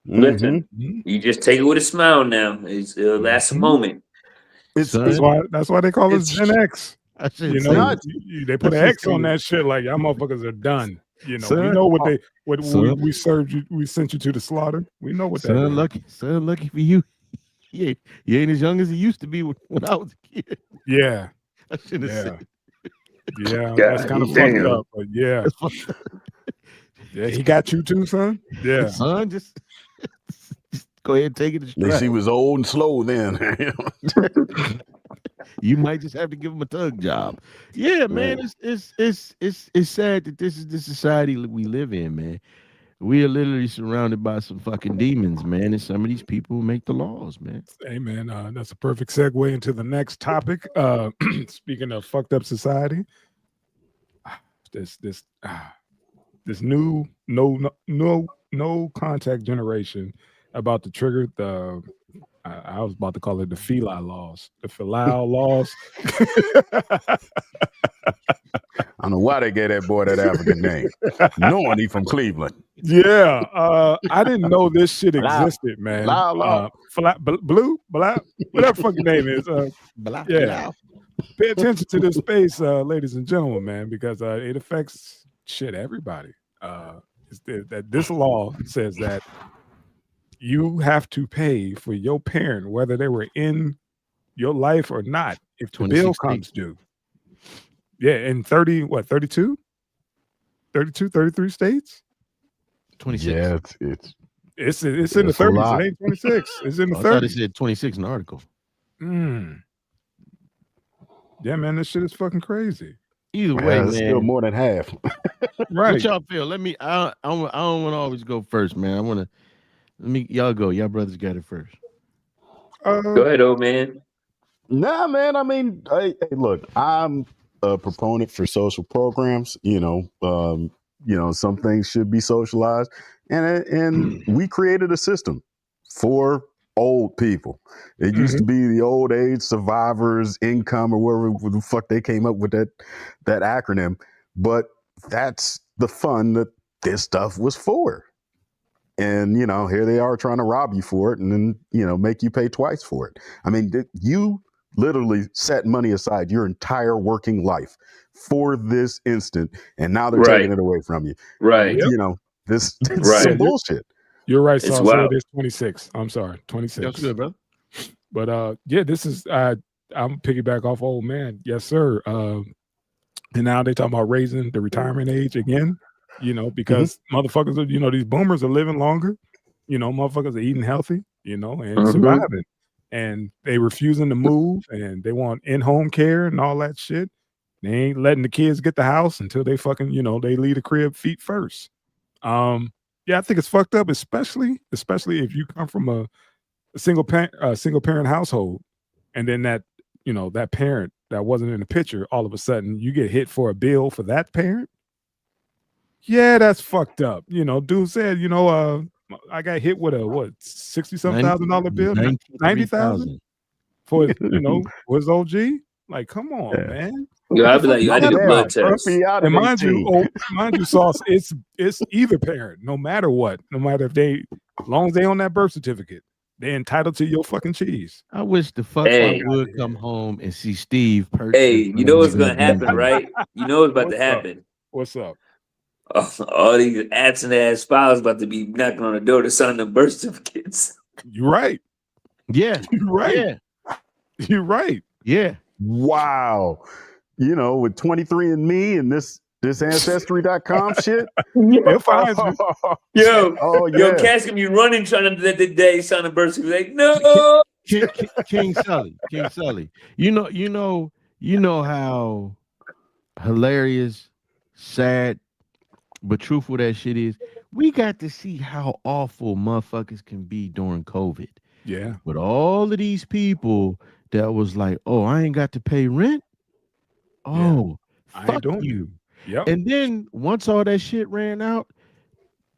Listen, you just take it with a smile now. It'll last a moment. That's why they call us Gen X. You know, they put an X on that shit. Like y'all motherfuckers are done. You know, we know what we served you. We sent you to the slaughter. We know what that is. Lucky for you. Yeah, you ain't as young as he used to be when I was a kid. Yeah, I should have said. Yeah, that's kind of fucked up. But yeah, yeah, he got you too, son. Yeah, son, just go ahead and take it. At least he was old and slow then. You might just have to give him a tug job. Yeah, man, it's sad that this is the society we live in, man. We are literally surrounded by some fucking demons, man, and some of these people make the laws, man. Hey, man, that's a perfect segue into the next topic. Speaking of fucked up society, this new no contact generation about to trigger the. I was about to call it the Filial laws. The Filial laws. I don't know why they gave that boy that African name, knowing he from Cleveland. Yeah, I didn't know this shit existed, man. Blue, whatever fucking name is. Yeah, pay attention to this space, ladies and gentlemen, man, because it affects shit everybody. That this law says that you have to pay for your parent, whether they were in your life or not, if the bill comes due. Yeah, in 32, 33 states? 26. Yeah, it's in the 30s. It ain't 26. It's in the 30s. I thought it said 26 in the article. Yeah, man, this shit is fucking crazy. Either way, man, still more than half. Right. What y'all feel? Let me. I don't want to always go first, man. I want to. Y'all go. Y'all brothers got it first. Go ahead, old man. Nah, man. I mean, hey, look, I'm a proponent for social programs. Some things should be socialized, and we created a system for old people. It used to be the old age survivors income or whatever the fuck they came up with that acronym. But that's the fun that this stuff was for. And, here they are trying to rob you for it and then, make you pay twice for it. I mean, you literally set money aside your entire working life for this instant. And now they're taking it away from you. Right. This is some bullshit. You're right, Saul. So it is 26. I'm sorry, 26. That's good, bro. But this is I'm piggyback off old man. Yes, sir. And now they talking about raising the retirement age again, because motherfuckers are, these boomers are living longer, motherfuckers are eating healthy, and surviving. And they refusing to move and they want in-home care and all that shit. They ain't letting the kids get the house until they fucking, they leave the crib feet first. Yeah, I think it's fucked up, especially if you come from a single parent household, and then that parent that wasn't in the picture, all of a sudden you get hit for a bill for that parent. Yeah, that's fucked up. Dude said, I got hit with a $60,000 bill, 90,000 for his OG. Like, come on, man. Yo, I'd be like, I need a blood test. And mind you, Sauce, it's either parent, no matter what, no matter if they, as long as they on that birth certificate, they're entitled to your fucking cheese. I wish the fuck I would come home and see Steve purchase. Hey, you know what's gonna happen, right? You know what's about to happen. What's up? All these absent ass files about to be knocking on the door to sign the birth certificates. You're right. Yeah. You're right. Yeah. You're right. Yeah. Wow. With 23andMe and this ancestry.com shit. It finds you. Yo, Cass can be running trying to let the day sign the birth certificate. Like, no. King Sully. You know how hilarious, sad, but truthful that shit is. We got to see how awful motherfuckers can be during COVID. Yeah. With all of these people that was like, oh, I ain't got to pay rent. Oh, fuck you. Yep. And then once all that shit ran out,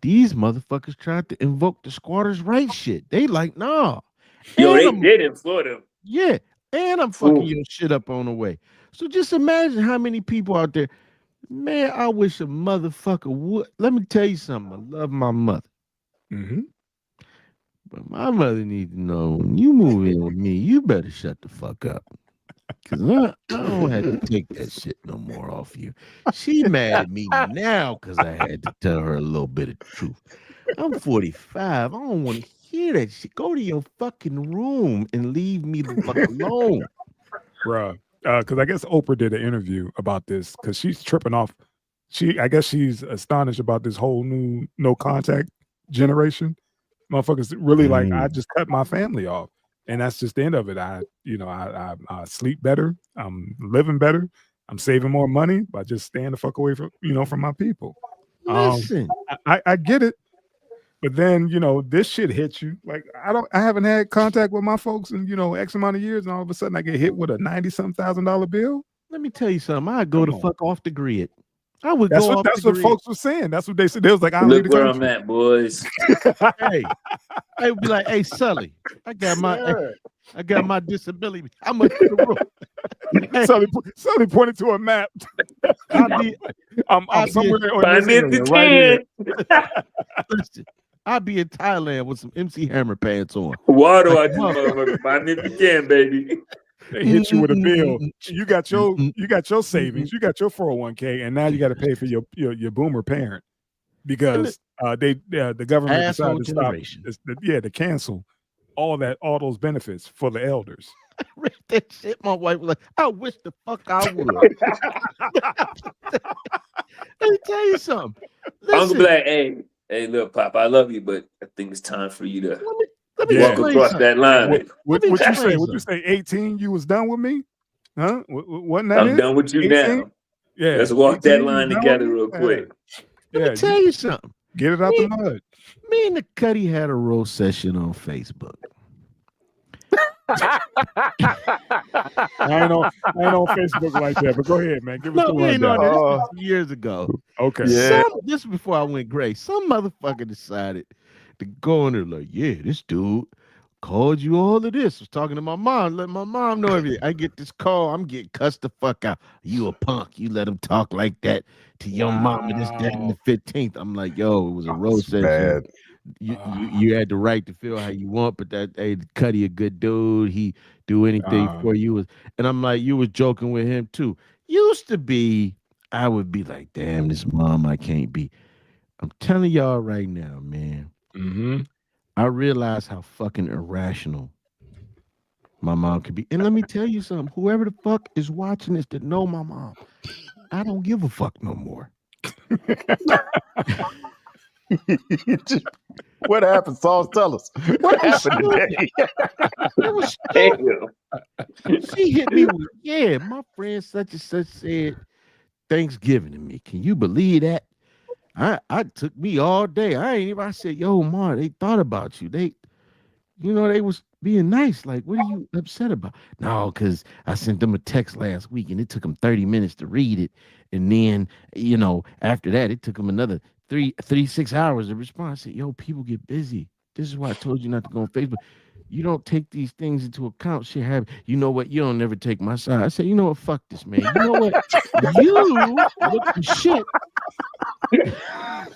these motherfuckers tried to invoke the squatters' rights shit. They like, nah. Yo, they did in Florida. Yeah. And I'm fucking your shit up on the way. So just imagine how many people out there. Man, I wish a motherfucker would. Let me tell you something. I love my mother. But my mother needs to know when you move in with me, you better shut the fuck up. Because I don't have to take that shit no more off you. She mad at me now because I had to tell her a little bit of the truth. I'm 45. I don't want to hear that shit. Go to your fucking room and leave me the fuck alone. Bruh. Because I guess Oprah did an interview about this because she's tripping off. I guess she's astonished about this whole new no contact generation. Motherfuckers really like, I just cut my family off. And that's just the end of it. I sleep better. I'm living better. I'm saving more money by just staying the fuck away from my people. Listen, I get it, but then this shit hits you. Like I haven't had contact with my folks in X amount of years, and all of a sudden I get hit with a $90,000 bill. Let me tell you something. I'd go the fuck off the grid. I would that's go. That's what folks were saying. That's what they said. They was like, "Look where I'm at, boys." Hey, I would be like, "Hey, Sully, I got my disability. How much for the room?" Hey. Sully pointed to a map. I'm somewhere on this area, Listen, I'll be in Thailand with some MC Hammer pants on. Why do I do, motherfucker? Find me if you can, baby. They hit you with a bill. You got your savings. You got your 401k, and now you got to pay for your boomer parent because the government decided to stop. To cancel all those benefits for the elders. I read that shit. My wife was like, "I wish the fuck I would." Let me tell you something. Listen, I'm gonna be like, hey, look, Pop, I love you, but I think it's time for you to let me walk across that line. What you say? What you say? 18? You was done with me? Huh? Wasn't that I'm done with you 18? Now. Yeah. Let's walk that line together real quick. Let me tell you something. Get it out the mud. Me and the Cuddy had a roast session on Facebook. I ain't on Facebook like that, but go ahead, man. Give us the rundown. This years ago. Okay. Yeah. This is before I went gray. Some motherfucker decided to go in there like, yeah, this dude called you all of this. Was talking to my mom, let my mom know everything. I get this call, I'm getting cussed the fuck out. You a punk. You let him talk like that to your mom and this, that, and the 15th. I'm like, yo, it was a roast session. You had the right to feel how you want, but Cuddy a good dude. He do anything for you. And I'm like, you was joking with him too. Used to be, I would be like, damn, this mom I can't be. I'm telling y'all right now, man. I realize how fucking irrational my mom could be. And let me tell you something. Whoever the fuck is watching this that know my mom, I don't give a fuck no more. What happened, Sauce? Tell us. What happened today? It was stupid. She hit me with, yeah, my friend such and such said Thanksgiving to me. Can you believe that? I took me all day. I said, yo, Ma, they thought about you. They was being nice. Like, what are you upset about? No, because I sent them a text last week and it took them 30 minutes to read it. And then, after that, it took them another 6 hours to respond. I said, yo, people get busy. This is why I told you not to go on Facebook. You don't take these things into account. Shit happen. You know what? You don't never take my side. I said, you know what? Fuck this, man. You know what? You look for shit. I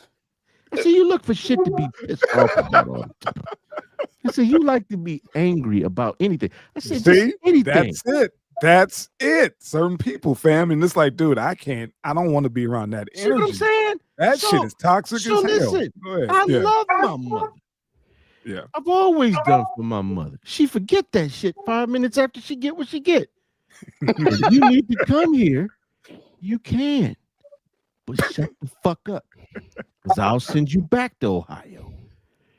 said, you look for shit to be pissed off about all the time. I said, you like to be angry about anything. I said, see, anything. That's it. Certain people, fam. And it's like, dude, I don't want to be around that energy. See what I'm saying? That shit is toxic as hell. Listen, I love my mother. Yeah. I've always done for my mother. She forget that shit 5 minutes after she get what she get. If you need to come here, you can. But shut the fuck up. Because I'll send you back to Ohio.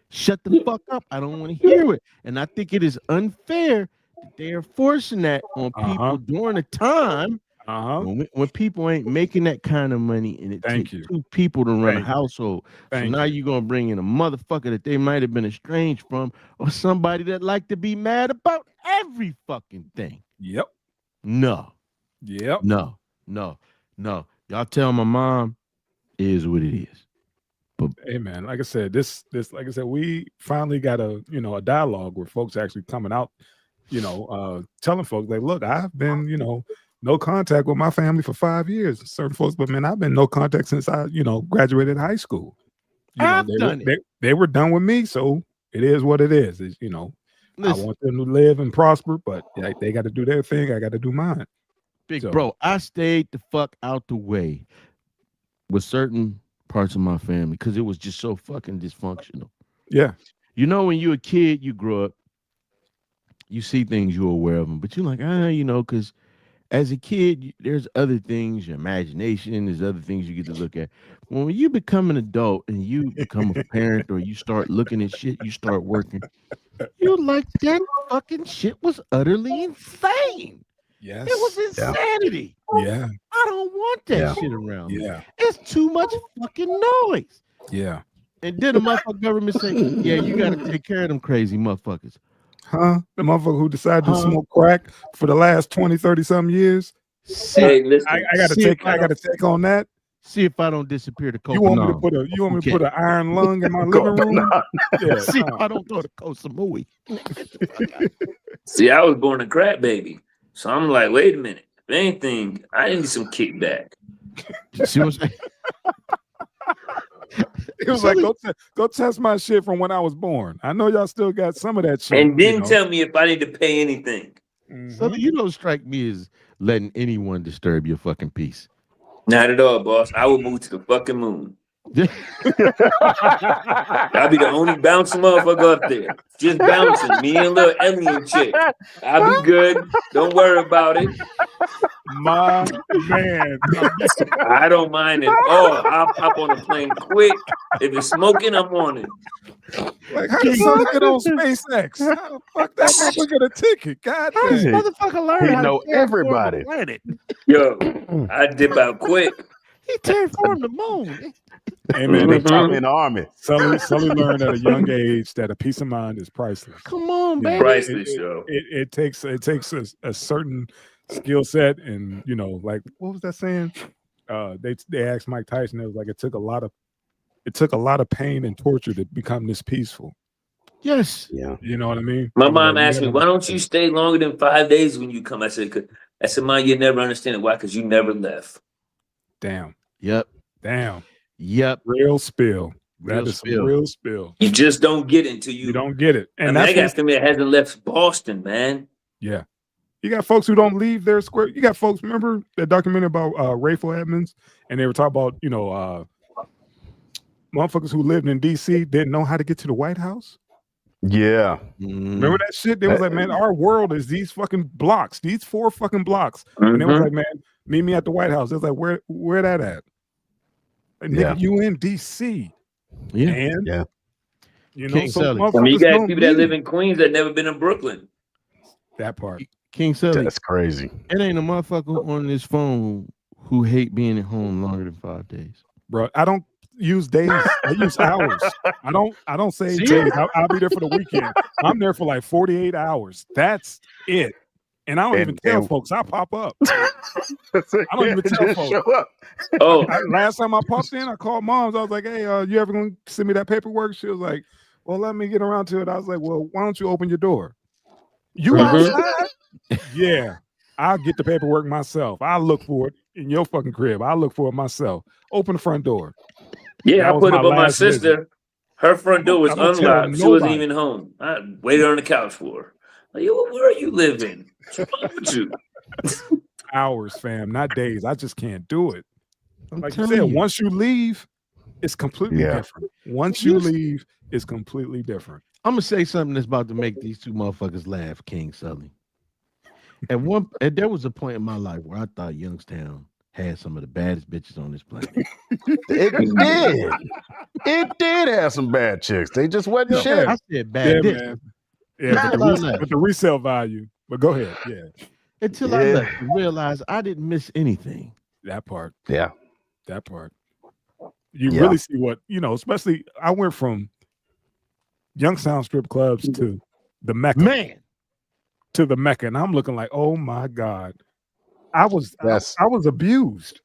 Shut the fuck up. I don't want to hear it. And I think it is unfair that they are forcing that on people during a time when people ain't making that kind of money and it takes two people to run a household. So now you're going to bring in a motherfucker that they might have been estranged from or somebody that like to be mad about every fucking thing. Yep. No. Yep. No. Y'all tell my mom it is what it is. But hey man, like I said, this like I said, we finally got a dialogue where folks actually coming out, telling folks like, look, I've been, no contact with my family for 5 years. Certain folks, but man, I've been no contact since I, graduated high school. They were done with me, so it is what it is. Listen, I want them to live and prosper, but they got to do their thing. I got to do mine. Bro, I stayed the fuck out the way with certain parts of my family because it was just so fucking dysfunctional. Yeah. When you're a kid, you grow up, you see things, you're aware of them, but you're like, because as a kid, there's other things, your imagination, there's other things you get to look at. When you become an adult and you become a parent or you start looking at shit, you start working, you're like, that fucking shit was utterly insane. Yes. It was insanity. Yeah. I don't want that shit around me. Yeah. It's too much fucking noise. Yeah. And then the motherfucking government say, yeah, you got to take care of them crazy motherfuckers. Huh? The motherfucker who decided to smoke crack for the last 20, 30 some years. Hey, listen. I gotta take on that. See if I don't disappear to Copenhagen. You want me to put an iron lung in my living room? Yeah. See if I don't go to Koh Samui. See, I was born a crack baby. So I'm like, wait a minute. If anything, I need some kickback. See what I'm saying? It was like, go test my shit from when I was born. I know y'all still got some of that shit. And then tell me if I need to pay anything. So you don't strike me as letting anyone disturb your fucking peace. Not at all, boss. I will move to the fucking moon. I'll be the only bouncing motherfucker up there. Just bouncing. Me and little alien chick. I'll be good. Don't worry about it. My man. I don't mind at all. I'll pop on a plane quick. If it's smoking, I'm on it. Like, how did someone get on SpaceX? How the fuck that motherfucker get a ticket? God damn. How does motherfucker learn how know to everybody. Yo, I dip out quick. He terraformed the moon. Hey man, They taught me in the army. Sully learned at a young age that a peace of mind is priceless. Come on, baby. Priceless, yo. It takes a certain skill set, and like, what was that saying? They asked Mike Tyson. It was like it took a lot of pain and torture to become this peaceful. Yes. Yeah. You know what I mean? My mom asked me, why don't you stay longer than 5 days when you come? I said, Mom, you never understand it. Why? Because you never left. Damn. Yep. Damn. Yep. Real spill. Real That is spill. some real spill. You just don't get it until You don't get it. And I got family that hasn't left Boston, man. Yeah. You got folks who don't leave their square. You got folks, remember that documentary about Rayful Edmonds? And they were talking about, motherfuckers who lived in DC didn't know how to get to the White House. Yeah. Remember that shit? They was like, man, our world is these fucking blocks, these 4 fucking blocks. And they was like, man, meet me at the White House. It was like, where that at? Like, nigga, you in DC. Yeah. And you know, King so Sully. I mean, you motherfuckers got don't people that live leave. in Queens that never been in Brooklyn. That part. King Sully. That's crazy. It ain't a motherfucker on this phone who hate being at home longer than 5 days. Bro, I don't use days. I use hours. I don't say days. I'll be there for the weekend. I'm there for like 48 hours. That's it. And I don't even tell folks. I pop up. I don't even tell folks. Show up. Last time I popped in, I called moms. I was like, hey, you ever gonna send me that paperwork? She was like, well, let me get around to it. I was like, well, why don't you open your door? You outside? Yeah. I'll get the paperwork myself. I'll look for it in your fucking crib. I'll look for it myself. Open the front door. Yeah, I put up on my sister. Visit. Her front door was unlocked. She wasn't even home. I waited on the couch for her. Like, yo, where are you living? What's wrong with you? Hours, fam, not days. I just can't do it. Like you telling said, you. once you leave, it's completely different. Once you leave, it's completely different. I'm gonna say something that's about to make these two motherfuckers laugh, King Sully. There was a point in my life where I thought Youngstown had some of the baddest bitches on this planet. It did. It did have some bad chicks. They just wasn't shit. I said bad bitch. Man. Yeah, but the resale value. But go ahead. Yeah. Until I left and realized I didn't miss anything. That part. Yeah. That part. You really see what, especially I went from Youngstown strip clubs to the Mecca. Man. To the Mecca. And I'm looking like, oh my God. I was abused.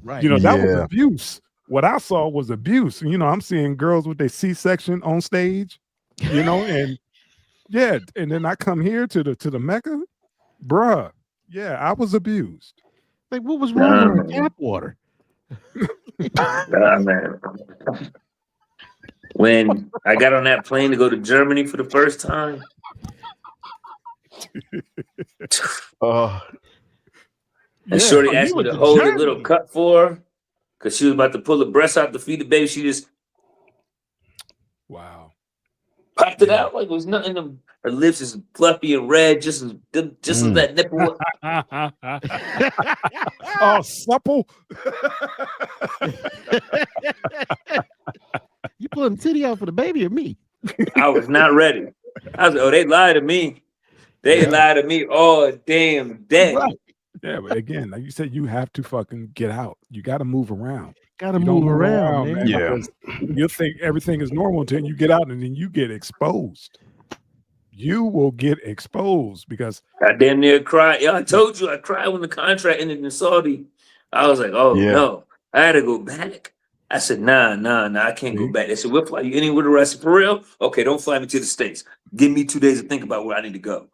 Right. That was abuse. What I saw was abuse. I'm seeing girls with their C-section on stage, and and then I come here to the Mecca, bruh. Yeah, I was abused. Like, what was wrong with tap water? Man. When I got on that plane to go to Germany for the first time. And Shorty asked me to hold a little cup for her because she was about to pull the breast out to feed the baby. She just popped it out like it was nothing. Her lips is fluffy and red, just as that nipple. Oh, supple. You pulling the titty out for the baby or me? I was not ready. I was like, they lied to me. They lied to me all damn day. Right. Yeah, but again, like you said, you have to fucking get out. You got to move around. Gotta move around, man. Yeah. You think everything is normal until you get out and then you get exposed. You will get exposed because I damn near cried. Yeah, I told you I cried when the contract ended in Saudi. I was like, no, I had to go back. I said, nah, I can't go back. They said, we'll fly you anywhere the rest. For real? Okay, don't fly me to the States. Give me 2 days to think about where I need to go.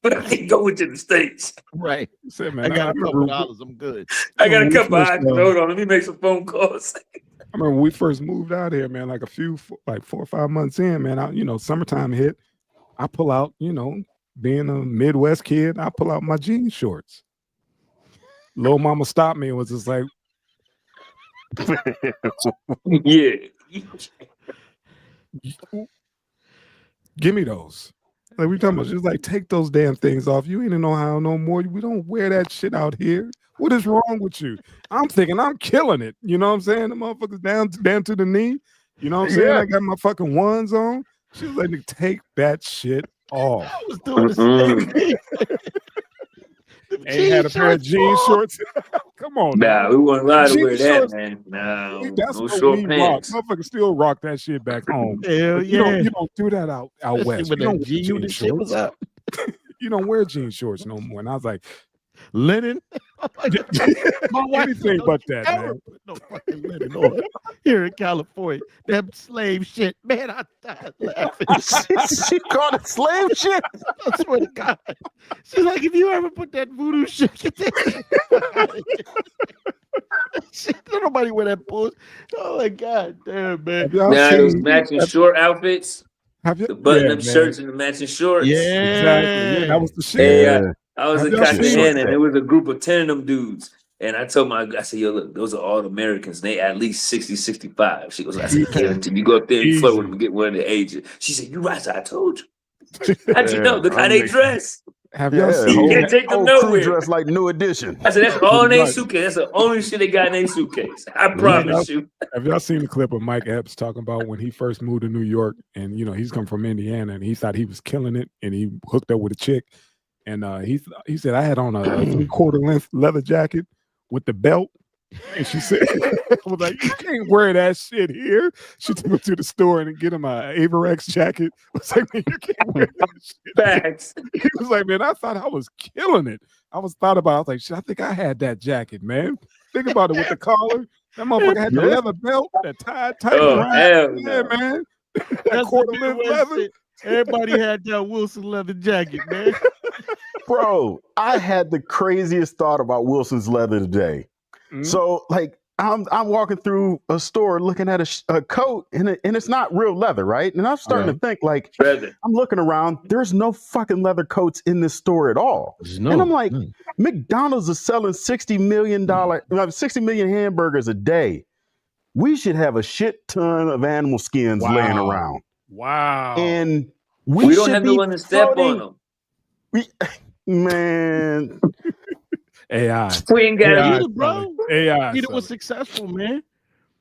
But I can't go into the States. Right. Said, man, I got a couple dollars. I'm good. I got a couple of hold on. Let me make some phone calls. I remember when we first moved out here, man, like 4 or 5 months in, man, summertime hit. I pull out, being a Midwest kid, I pull out my jean shorts. Little mama stopped me and was just like, yeah. Give me those. Like we talking about, just like take those damn things off. You ain't in Ohio no more. We don't wear that shit out here. What is wrong with you? I'm thinking I'm killing it. You know what I'm saying? The motherfuckers down to the knee. You know what I'm saying? I got my fucking ones on. She was like, take that shit off. I was doing the same thing. Ain't had a pair of jean shorts. Come on. Nah, we weren't allowed to wear that, shorts, man. No, that's no what short we pants. rock. Motherfuckers still rock that shit back home. Hell yeah. You don't do that out west. You don't wear jean shorts. You don't wear jean shorts no more. And I was like, linen? My wife think about that, man. No fucking linen on here in California. That slave shit. Man, I died laughing. She called it slave shit. I swear to God. She's like, if you ever put that voodoo shit, shit, nobody wear that bullshit. Oh my God, damn, man. Now those matching short outfits. The button-up shirts and the matching shorts. Yeah, exactly. Yeah, that was the shit. I was in Cartagena and there was a group of 10 of them dudes. And I told I said, yo, look, those are all Americans. They at least 60, 65. She goes, I said, guarantee you go up there and flirt with them and get one of the ages. She said, you right. I told you. How'd you know? Look how they dress. Have y'all seen you can't take them nowhere. Dress like New Edition. I said, that's all in their suitcase. That's the only shit they got in their suitcase. I promise you. Have y'all seen the clip of Mike Epps talking about when he first moved to New York? And, he's come from Indiana and he thought he was killing it. And he hooked up with a chick. And he said, I had on a 3/4 length leather jacket with the belt. And she said, I was like, you can't wear that shit here. She took him to the store and get him a Averex jacket. I was like, man, you can't wear that shit. Facts. He was like, man, I thought I was killing it. I was like, shit, I think I had that jacket, man. Think about it with the collar. That motherfucker had the leather belt that tied tight around. Yeah, man. That 1/4 length leather. Everybody had that Wilson leather jacket, man. Bro, I had the craziest thought about Wilson's leather today. Mm-hmm. So, like, I'm walking through a store looking at a coat, and it's not real leather, right? And I'm starting to think, like, I'm looking around. There's no fucking leather coats in this store at all. And I'm like, McDonald's is selling $60 million hamburgers a day. We should have a shit ton of animal skins laying around. Wow. And we don't have no one to step on them. Man. AI. We ain't got it, bro. AI. It was successful, man.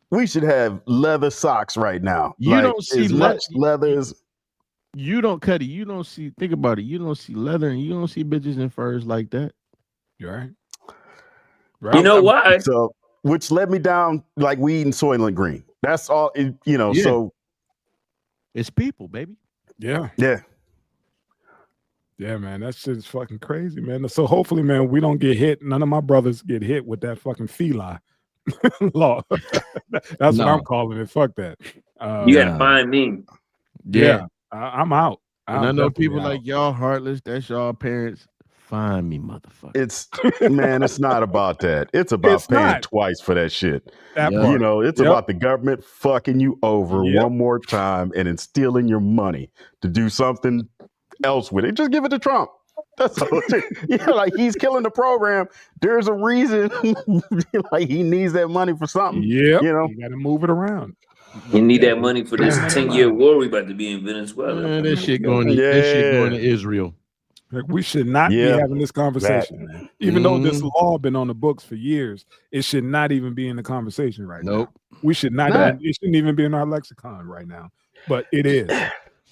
We should have leather socks right now. You don't see as much leather as you don't cut it. You don't see. Think about it. You don't see leather, and you don't see bitches in furs like that. You're right. You know why? So, which led me down like we eating Soylent Green. That's all. So it's people, baby. Yeah. Yeah. Yeah, man, that shit's fucking crazy, man. So hopefully, man, we don't get hit. None of my brothers get hit with that fucking Filial law. That's what I'm calling it. Fuck that. You gotta find me. Yeah, I'm out. And I know people like y'all heartless. That's y'all parents. Find me, motherfucker. It's not about that. It's about paying twice for that shit. It's about the government fucking you over one more time and then stealing your money to do something else with it. Just give it to Trump. That's all. Like he's killing the program. There's a reason. Like he needs that money for something. Yeah, you got to move it around. You need that money for this 10-year war we about to be in Venezuela. That shit going to Israel. Like we should not be having this conversation, man. Even though this law been on the books for years, it should not even be in the conversation right now. We should not. It shouldn't even be in our lexicon right now. But it is.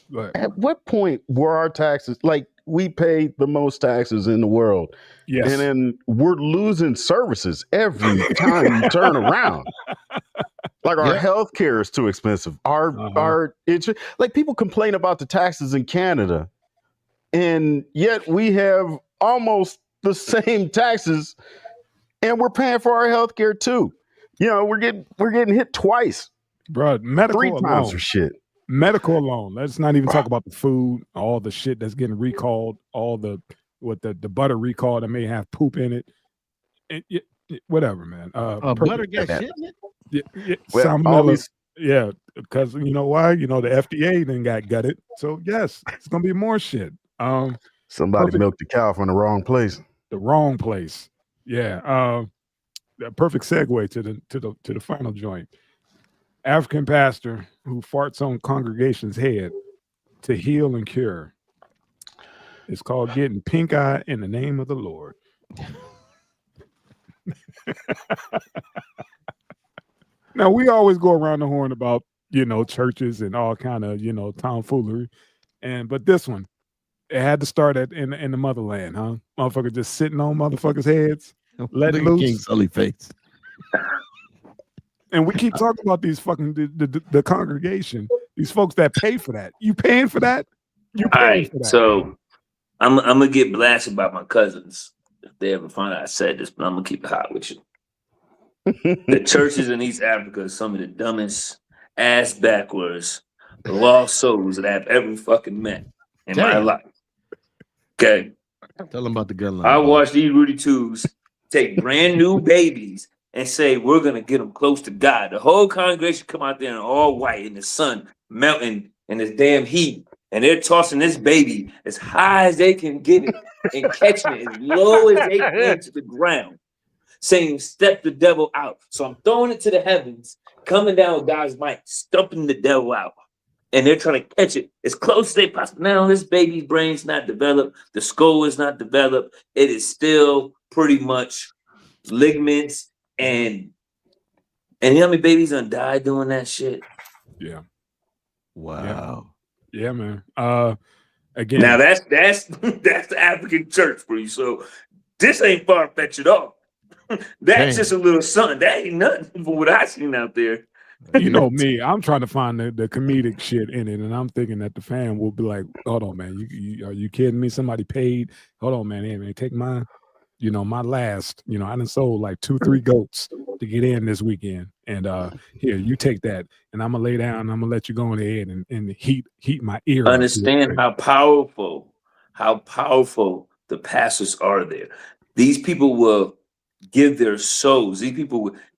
But at what point were our taxes like we pay the most taxes in the world? Yes. And then we're losing services every time you turn around. Like our health care is too expensive. Our like people complain about the taxes in Canada, and yet we have almost the same taxes, and we're paying for our health care too. We're getting hit twice, bro. Medical 3 times for shit. Medical alone. Let's not even talk about the food, all the shit that's getting recalled, all the butter recall that may have poop in it. Whatever, man. Butter got shit in it? Yeah, because you know why? The FDA then got gutted. So yes, it's gonna be more shit. Somebody milked the cow from the wrong place. The wrong place. Yeah. A perfect segue to the final joint. African pastor who farts on congregation's head to heal and cure. It's called getting pink eye in the name of the Lord. Now we always go around the horn about churches and all kind of tomfoolery, but this one it had to start in the motherland, huh? Motherfucker just sitting on motherfuckers' heads, letting loose. King Sully face. And we keep talking about these fucking the congregation, these folks that pay for that. You paying for that? You paying for that? So I'm gonna get blasted about my cousins if they ever find out I said this, but I'm gonna keep it hot with you. The churches in East Africa are some of the dumbest, ass backwards, lost souls that I've ever fucking met in my life. Okay. Tell them about the gun line. I watched these Rudy Tubes take brand new babies and say, we're going to get them close to God. The whole congregation come out there in all white in the sun, melting in this damn heat. And they're tossing this baby as high as they can get it and catching it as low as they can to the ground. saying, step the devil out. So I'm throwing it to the heavens, coming down with God's mic, stumping the devil out. And they're trying to catch it as close as they possibly. Now, this baby's brain's not developed. The skull is not developed. It is still pretty much ligaments. And you know how many babies done died doing that shit? Yeah. Wow. Yeah, man. Again. Now, that's the African church for you. So this ain't far-fetched at all. That's just a little something. That ain't nothing for what I seen out there. You know me, I'm trying to find the comedic shit in it, and I'm thinking that the fan will be like, "Hold on, man, you are you kidding me? Somebody paid? Hold on, man, hey, man, take my, my last, I done sold like 2-3 goats to get in this weekend, and here, you take that, and I'm gonna lay down, I'm gonna let you go in the head and heat my ear. Understand how powerful the pastors are there. These people will give their souls.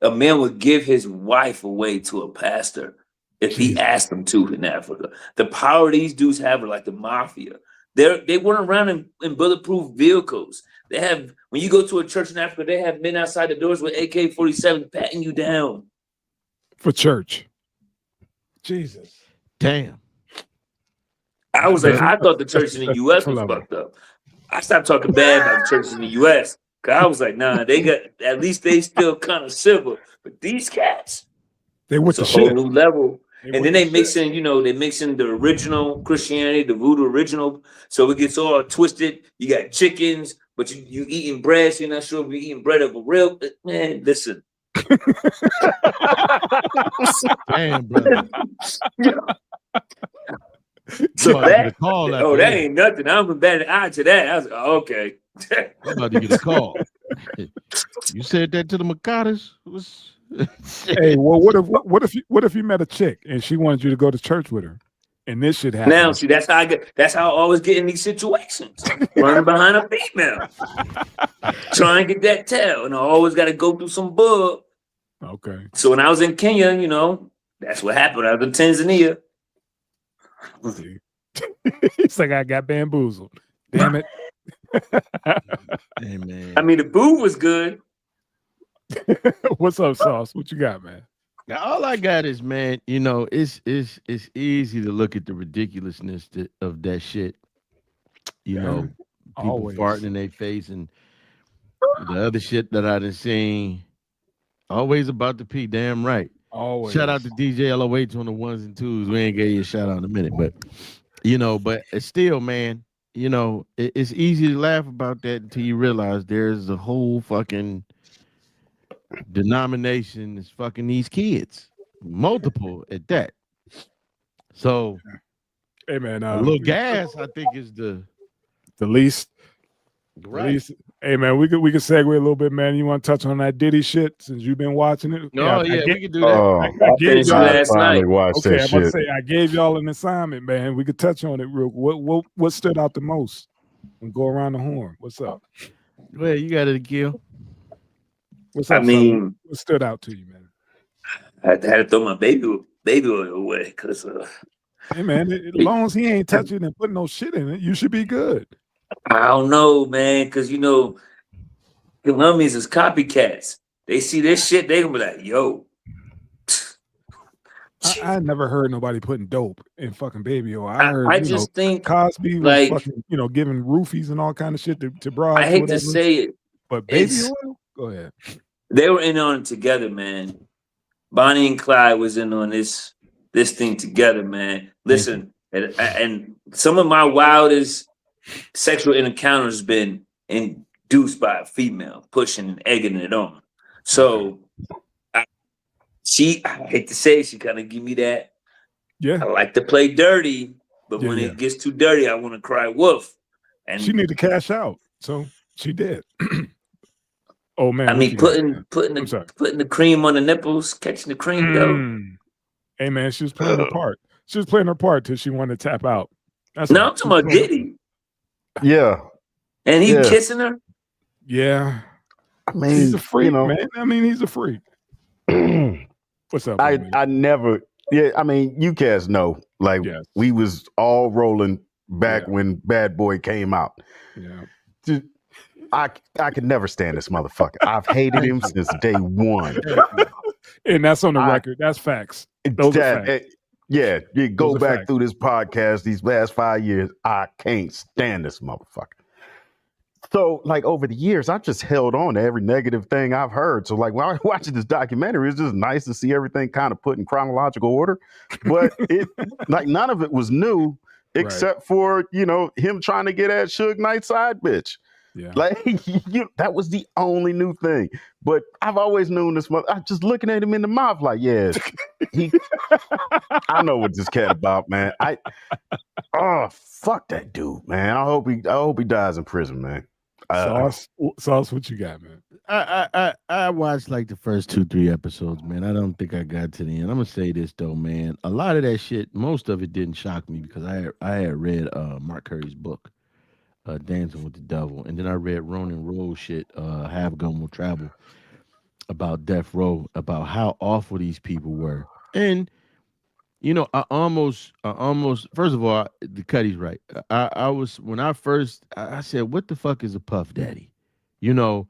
A man would give his wife away to a pastor if he asked them to in Africa. The power these dudes have are like the mafia. They run around in bulletproof vehicles. They have, when you go to a church in Africa, they have men outside the doors with AK-47 patting you down. For church. Jesus. Damn. I was like, I thought the church in the U.S. was fucked up. I stopped talking bad about the churches in the U.S. I was like, nah, at least they still kind of civil. But these cats, they with the whole shit. new level. And then they mix in, they mix in the original Christianity, the voodoo original. So it gets all twisted. You got chickens, but you eating bread. So you're not sure if you're eating bread of a real man. Listen. Damn, brother. So that ain't nothing. I'm a bad eye to that. I was like, okay. I'm about to get a call. You said that to the Makadas? Hey, well, what if you met a chick and she wanted you to go to church with her, and this shit happened? Now, see, that's how I always get in these situations. Running behind a female, trying to get that tail, and I always got to go through some bug. Okay. So when I was in Kenya, that's what happened. I was in Tanzania. It's like I got bamboozled. Damn it. Hey, man. I mean, the food was good. What's up, Sauce? What you got, man? Now, all I got is, man, it's easy to look at the ridiculousness of that shit. People always farting in their face and the other shit that I done seen. Always about to pee, damn right. Always. Shout out to DJ LOH on the ones and twos. We ain't gave you a shout out in a minute, but but it's still, man, it's easy to laugh about that until you realize there's a whole fucking denomination is fucking these kids, multiple at that. So, hey man, a little gas, I think, is the least. Right. Hey man, we could segue a little bit, man. You want to touch on that Diddy shit since you've been watching it? No, we can do that. I gave y'all last night. Okay, I'm about to say I gave y'all an assignment, man. We could touch on it real. What stood out the most? And go around the horn. What's up? Well, you got it, Gil. What's up? What stood out to you, man? I had to throw my baby oil away because. Hey man, as long as he ain't touching and putting no shit in it, you should be good. I don't know, man, because Colombians is copycats. They see this shit, they gonna be like, yo. I never heard nobody putting dope in fucking baby oil. I heard I just think Cosby was fucking, giving roofies and all kind of shit to broads. I hate to say it, but baby oil? Go ahead. They were in on it together, man. Bonnie and Clyde was in on this thing together, man. Listen, and some of my wildest sexual encounters been induced by a female pushing and egging it on. So I hate to say it, she kind of give me that. Yeah. I like to play dirty, but when it gets too dirty, I want to cry wolf. And she need to cash out. So she did. Oh man. I mean, putting the cream on the nipples, catching the cream though. Hey man, she was playing her part. She was playing her part till she wanted to tap out. I'm talking about Diddy. Yeah. And he kissing her? Yeah. I mean, he's a freak, man. I mean, he's a freak. What's up? I never, I mean, you cats know. Like, we was all rolling back when Bad Boy came out. Yeah. I could never stand this motherfucker. I've hated him since day one. And that's on the record. That's facts. Those are facts. Yeah, you go Those are back facts. through this podcast these last 5 years. I can't stand this motherfucker. So, like, over the years, I just held on to every negative thing I've heard. So, like, when I was watching this documentary, it's just nice to see everything kind of put in chronological order. But it, like, none of it was new except for, you know, him trying to get at Suge Knight's side bitch. Yeah. Like, that was the only new thing. But I've always known this mother. I'm just looking at him in the mouth like, yeah, I know what this cat about, man. Fuck that dude, man. I hope he dies in prison, man. Sauce, what you got, man? I watched like the first 2-3 episodes, man. I don't think I got to the end. I'm gonna say this though, man. A lot of that shit, most of it didn't shock me because I had read Mark Curry's book, Dancing with the Devil, and then I read Ronan Rose shit, Have Gun Will Travel, about death row, about how awful these people were. And you know, I almost first of all, the Cuddy's right. I was when I first I said, what the fuck is a Puff Daddy? You know,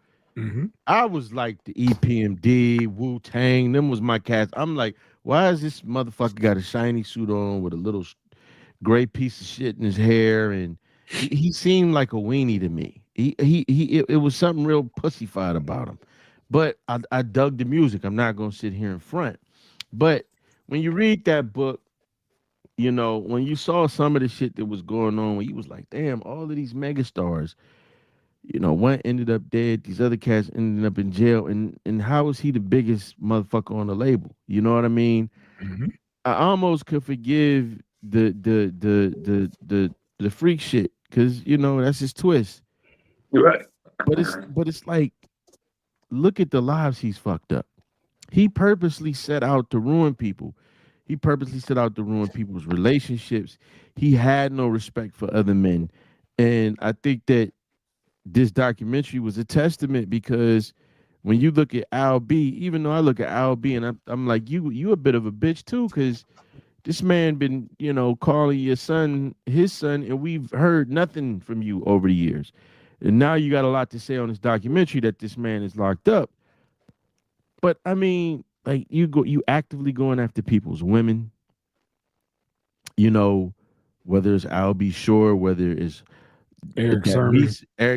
I was like the EPMD, Wu-Tang, them was my cats. I'm like, why is this motherfucker got a shiny suit on with a little gray piece of shit in his hair? And he seemed like a weenie to me. It was something real pussyfied about him. But I dug the music. I'm not gonna sit here in front. But when you read that book, you know, when you saw some of the shit that was going on, when you was like, damn, all of these megastars, you know, one ended up dead, these other cats ended up in jail, and how was he the biggest motherfucker on the label? You know what I mean? I almost could forgive the freak shit because you know that's his twist. You're right. But it's like, look at the lives he's fucked up. He purposely set out to ruin people. He purposely set out to ruin people's relationships. He had no respect for other men. And I think that this documentary was a testament because when you look at Al B, even though I look at Al B and I'm like, you a bit of a bitch too, because this man been, you know, calling your son his son, and we've heard nothing from you over the years. And now you got a lot to say on this documentary that this man is locked up. But I mean, like you actively going after people's women, you know, whether it's Al B. Shore, whether it's Eric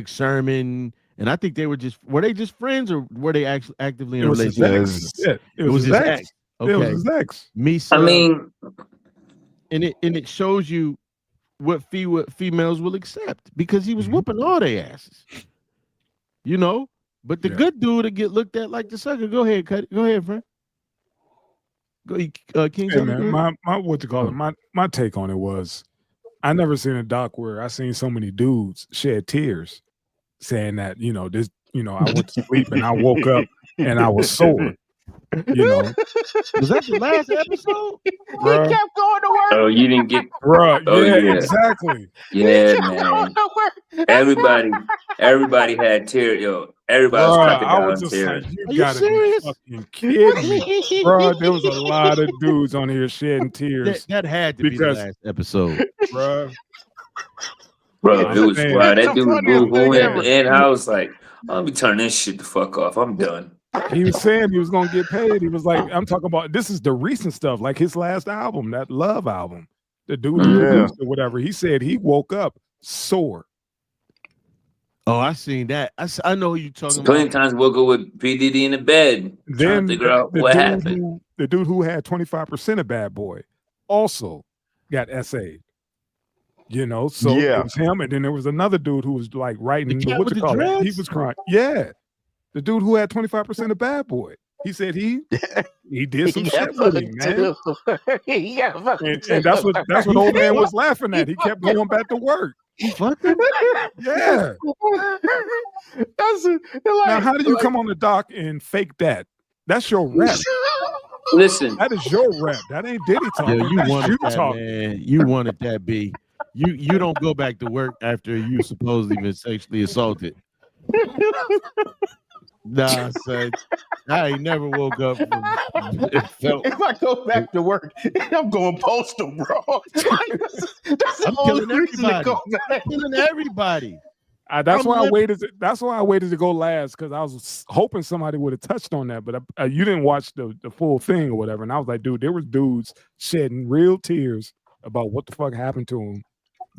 Sermon, and I think were they just friends or were they actually actively in a relationship? It was his ex. Okay. It was his ex. Misa, I mean, and it shows you what females will accept because he was whooping all their asses, you know. But the good dude to get looked at like the sucker. Go ahead, Go ahead, friend. Go, King. Hey, man, my what you call it? My take on it was, I never seen a doc where I seen so many dudes shed tears, saying that I went to sleep and I woke up and I was sore. You know, was that the last episode? Bruh. He kept going to work. Oh, you didn't get, bruh. Oh, yeah, exactly. Yeah, man. Everybody had tears, yo. Everybody was clapping down. I was just tears. like, you gotta be fucking kidding me, bro. There was a lot of dudes on here shedding tears. That had to be the last episode, bro. Bro, it was wild. That dude was boo-hooing, and I was like, I'll be turning this shit the fuck off. I'm done. He was saying he was gonna get paid. He was like, I'm talking about this is the recent stuff, like his last album, that Love album. The dude who produced or whatever. He said he woke up sore. Oh, I seen that. I know who you talking about. Plenty of times we'll go with P. Diddy in the bed, trying to figure out what happened. The dude who had 25% of Bad Boy also got SA'd. You know, so it was him, and then there was another dude who was like writing what you call it. He was crying. Yeah. The dude who had 25% of Bad Boy. He said he did some shit with him, man. And that's what old man was laughing at. He kept going back to work. Yeah. Now, how do you come on the dock and fake that? That's your rep. Listen, that is your rep. That ain't Diddy talking. Yeah, you wanted that, man. You wanted that, B. You don't go back to work after you supposedly been sexually assaulted. Nah, son. I ain't never woke up. If I go back to work, I'm going postal, bro. That's the only reason to go back. Killing everybody. That's why I waited. That's why I waited to go last, because I was hoping somebody would have touched on that. But you didn't watch the full thing or whatever. And I was like, dude, there was dudes shedding real tears about what the fuck happened to him.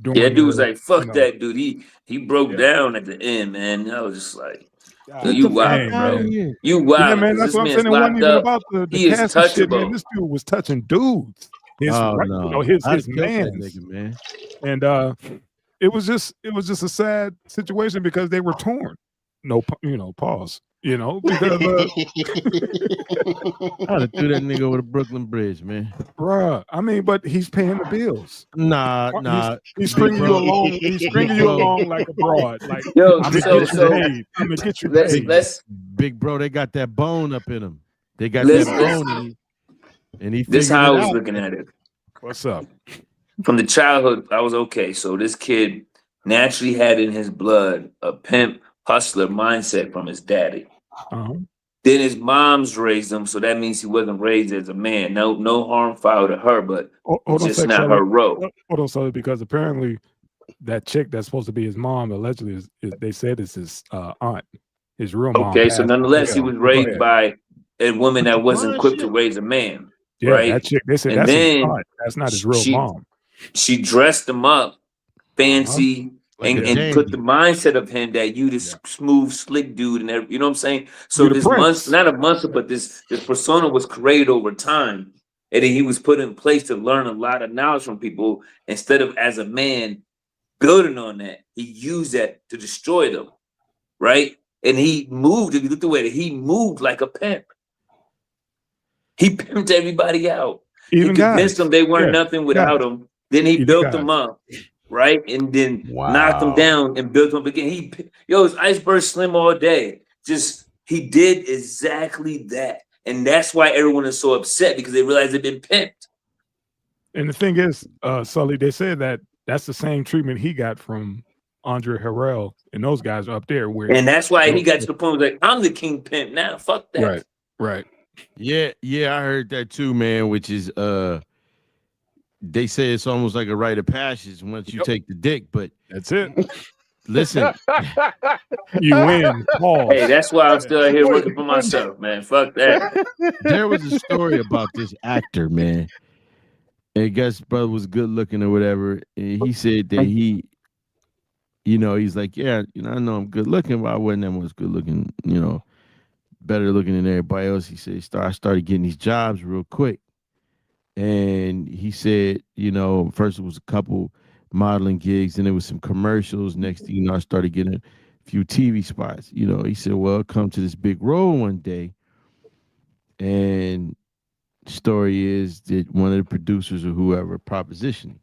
Yeah, that dude was like, "Fuck that dude." He broke down at the end, man. I was just like, "You wild, bro. You wild." Yeah, man. That's what I'm saying. It wasn't even about the casting shit, man. This dude was touching dudes. His man. And it was just a sad situation because they were torn. No, pause. Because I'd have threw that nigga over the Brooklyn Bridge, man. Bruh, I mean, but he's paying the bills. Nah. He's stringing you along. He's stringing you along like a broad. Like, yo, I'm gonna get you paid. Let's big bro. They got that bone up in them. They got that bone, and he. This how I was looking at it. What's up? From the childhood, I was okay. So this kid naturally had in his blood a pimp hustler mindset from his daddy. Uh-huh. Then his mom's raised him, so that means he wasn't raised as a man. No harm foul to her, but it's just not her role. Hold on, Sully, because apparently that chick that's supposed to be his mom allegedly they said it's his aunt, his real mom. Okay, so nonetheless, he was raised by a woman that wasn't equipped to raise a man. Yeah, right? That chick, they said that's his aunt. That's not his real mom. She dressed him up fancy. And put the mindset of him that you this smooth, slick dude, and you know what I'm saying. So this not a monster, but this persona was created over time, and then he was put in place to learn a lot of knowledge from people instead of as a man building on that. He used that to destroy them, right? And he moved. If you look the way that he moved like a pimp, he pimped everybody out. Even he convinced them they weren't nothing without him. Then he built them up. Right, and then knocked him down and built him up again. His Iceberg Slim all day. Just he did exactly that, and that's why everyone is so upset because they realize they've been pimped. And the thing is, Sully, they said that's the same treatment he got from Andre Harrell and those guys up there. And that's why he got to the point where like, I'm the king pimp now. Fuck that. Right. Yeah, I heard that too, man. Which is they say it's almost like a rite of passage once you take the dick, but that's it. Listen, you win. Pause. Hey, that's why I'm still here working for myself, man. Fuck that. There was a story about this actor, man. And I guess brother was good looking or whatever. And he said that he's like, I know I'm good looking, but I wasn't that much good looking, better looking than everybody else. He said I started getting these jobs real quick. And he said, first it was a couple modeling gigs, and there was some commercials. Next thing I started getting a few TV spots. He said, well, come to this big role one day. And the story is that one of the producers or whoever propositioned.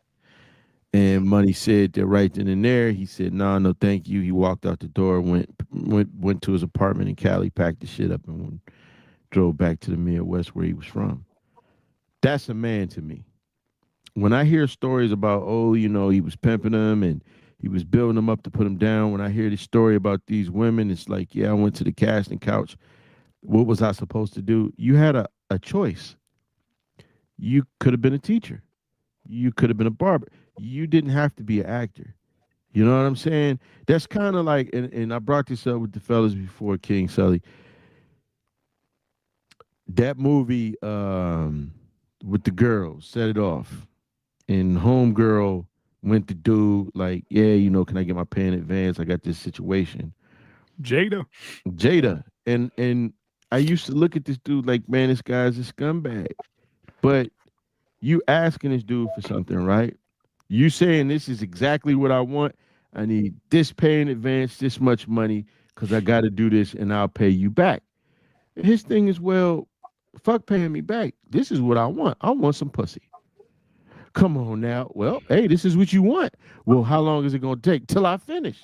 And Money said that right then and there, he said, no, thank you. He walked out the door, went to his apartment in Cali, packed the shit up, and drove back to the Midwest where he was from. That's a man to me. When I hear stories about, he was pimping them and he was building them up to put them down. When I hear the story about these women, it's like, I went to the casting couch. What was I supposed to do? You had a choice. You could have been a teacher. You could have been a barber. You didn't have to be an actor. You know what I'm saying? That's kind of like, and I brought this up with the fellas before, King Sully. That movie, with the girl, Set It Off, and homegirl went to do like, can I get my pay in advance? I got this situation. Jada, and I used to look at this dude like, man, this guy's a scumbag. But you asking this dude for something, right? You saying this is exactly what I want. I need this pay in advance, this much money, because I got to do this, and I'll pay you back. And his thing is, well, fuck paying me back. This is what I want. I want some pussy. Come on now. Well, hey, this is what you want. Well, how long is it going to take? Till I finish.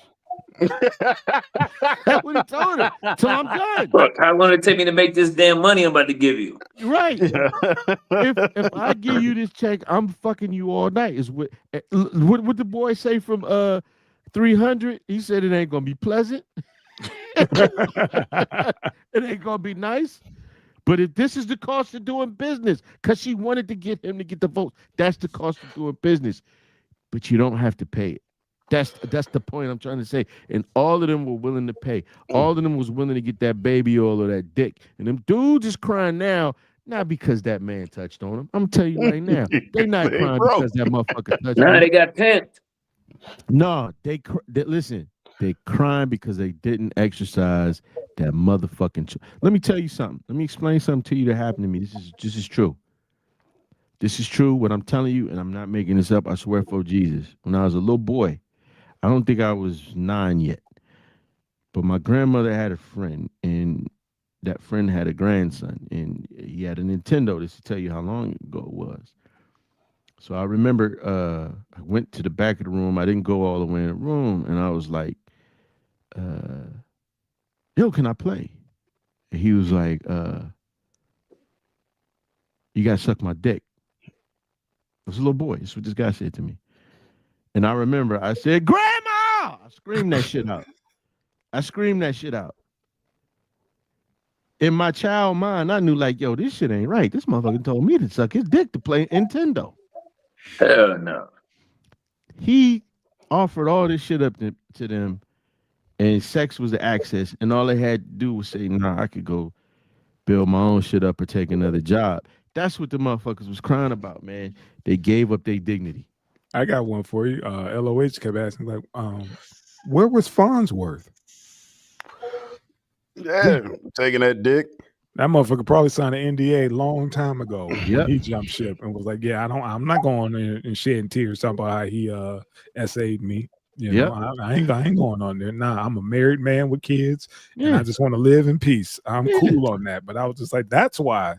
That's what he told him. Till I'm done. Fuck, how long it take me to make this damn money I'm about to give you? Right. if I give you this check, I'm fucking you all night. Is what the boy say from 300? He said it ain't going to be pleasant. It ain't going to be nice. But if this is the cost of doing business, because she wanted to get him to get the votes, that's the cost of doing business. But you don't have to pay it. That's the point I'm trying to say. And all of them were willing to pay. All of them was willing to get that baby oil or that dick. And them dudes is crying now, not because that man touched on them. I'm gonna tell you right now, they not crying because that motherfucker touched on them. They got pimped. No, they listen. They crying because they didn't exercise that motherfucking. Let me tell you something. Let me explain something to you that happened to me. This is true. This is true. What I'm telling you, and I'm not making this up. I swear for Jesus. When I was a little boy, I don't think I was 9 yet, but my grandmother had a friend, and that friend had a grandson, and he had a Nintendo. This to tell you how long ago it was. So I remember I went to the back of the room. I didn't go all the way in the room, and I was like, yo, can I play? And he was like, you gotta suck my dick. I was a little boy. That's what this guy said to me. And I remember I said, Grandma! I screamed that shit out. In my child mind, I knew like, yo, this shit ain't right. This motherfucker told me to suck his dick to play Nintendo. Hell no. He offered all this shit up to them, and sex was the access, and all they had to do was say, nah, I could go build my own shit up or take another job. That's what the motherfuckers was crying about, man. They gave up their dignity. I got one for you. LOH kept asking, like, where was Farnsworth? Yeah, taking that dick. That motherfucker probably signed an NDA long time ago. Yep. He jumped ship and was like, yeah, I'm not going in and shedding tears talking about how he essayed me. You know, I ain't going on there. Nah, I'm a married man with kids, and I just want to live in peace. I'm cool on that. But I was just like, that's why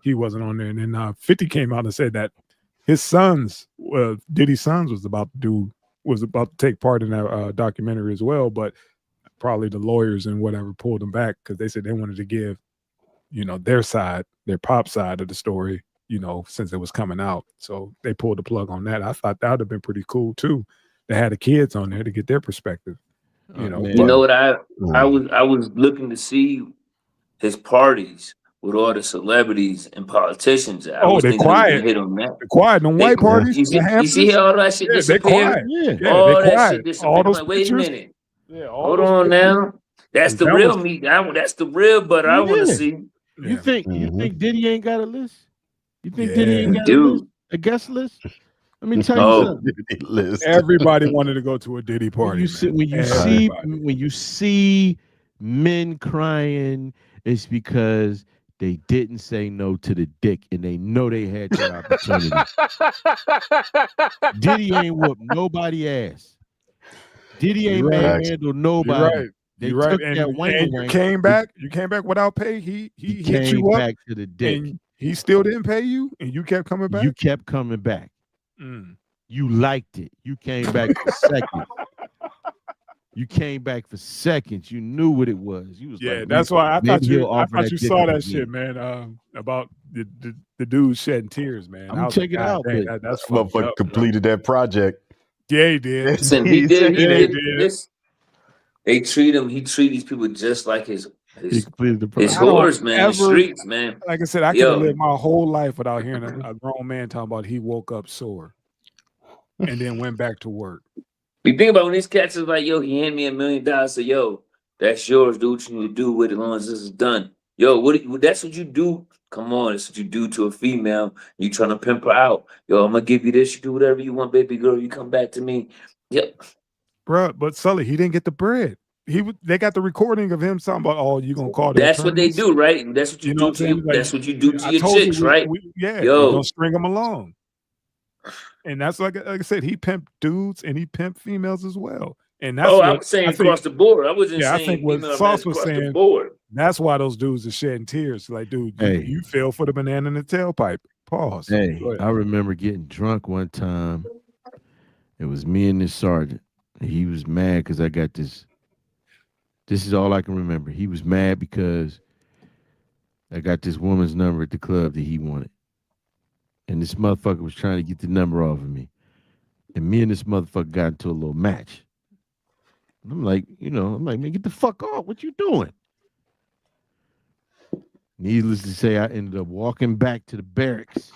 he wasn't on there. And then 50 came out and said that his sons, Diddy's sons, was about to take part in that documentary as well, but probably the lawyers and whatever pulled them back because they said they wanted to give, you know, their side, their pop side of the story, you know, since it was coming out. So they pulled the plug on that. I thought that would have been pretty cool too. They had the kids on there to get their perspective. You know, you know what I was looking to see his parties with all the celebrities and politicians. I was they quiet. Hit on that. They're quiet. Them white parties. You see all that shit disappear? All that shit disappear. All those like, wait a minute. Yeah, hold on now. That's the real meat. That's the real butter I want to see. You think Diddy ain't got a list? You think Diddy ain't got a list? A guest list? Let me tell you something. Everybody wanted to go to a Diddy party. When you see men crying, it's because they didn't say no to the dick and they know they had their opportunity. Diddy ain't whooped nobody ass. Diddy ain't manhandled nobody. You're right. And you came back. You came back without pay. He hit you up back to the dick. And he still didn't pay you, and you kept coming back. You kept coming back. You liked it. You came back for seconds. You came back for seconds. You knew what it was. You was like, that's why I thought you saw that shit, man. About the dude shedding tears, man. I'm check it out. That's motherfucker completed that project. Yeah, he did. Listen, he did. They treat him. He treat these people just like his whores, man. The streets, man. Like I said, I could have lived my whole life without hearing a grown man talking about he woke up sore and then went back to work. You think about when these cats is like, yo, he handed me $1 million. So, yo, that's yours. Do what you need to do with it as long as this is done. Yo, that's what you do. Come on, that's what you do to a female. You trying to pimp her out. Yo, I'm gonna give you this. You do whatever you want, baby girl. You come back to me. Yep. Bro, but Sully, he didn't get the bread. They got the recording of him talking about, oh, you gonna call the That's attorneys. What they do, right? And that's what you do to you. Like, that's what you do to your chicks, right? Yo, you're gonna string them along. And that's like I said, he pimped dudes and he pimped females as well. And that's I was saying across the board. I wasn't saying. I think what Sauce was saying. That's why those dudes are shedding tears. Like, dude, you fell for the banana in the tailpipe. Pause. Hey, I remember getting drunk one time. It was me and this sergeant. He was mad because I got this. This is all I can remember. He was mad because I got this woman's number at the club that he wanted. And this motherfucker was trying to get the number off of me. And me and this motherfucker got into a little match. And I'm like, man, get the fuck off. What you doing? Needless to say, I ended up walking back to the barracks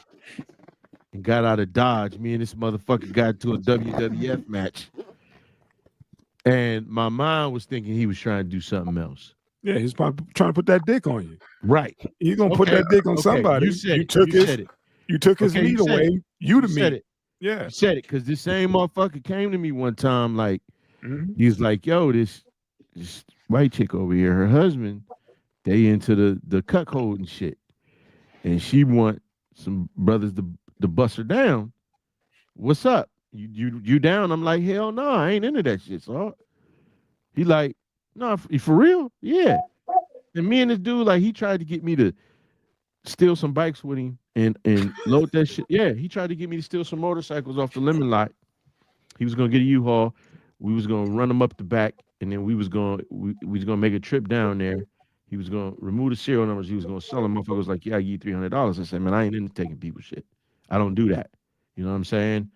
and got out of Dodge. Me and this motherfucker got into a WWF match. And my mind was thinking he was trying to do something else. Yeah, he's probably trying to put that dick on you. Right. He's gonna put that dick on somebody. You said you it. took You his said it. you took his meat away. It. You the said meat. It. Yeah. You said it because this same motherfucker came to me one time, like he's like, yo, this white chick over here, her husband, they into the cuckold and shit. And she want some brothers to bust her down. What's up? You down? I'm like, hell no, I ain't into that shit. So he like, no, for real? Yeah. And me and this dude, like, he tried to get me to steal some bikes with him and load that shit. Yeah, he tried to get me to steal some motorcycles off the lemon lot. He was gonna get a U-Haul. We was gonna run them up the back, and then we was gonna make a trip down there. He was gonna remove the serial numbers. He was gonna sell them. Motherfucker was like, "Yeah, I give you $300." I said, "Man, I ain't into taking people's shit. I don't do that." You know what I'm saying?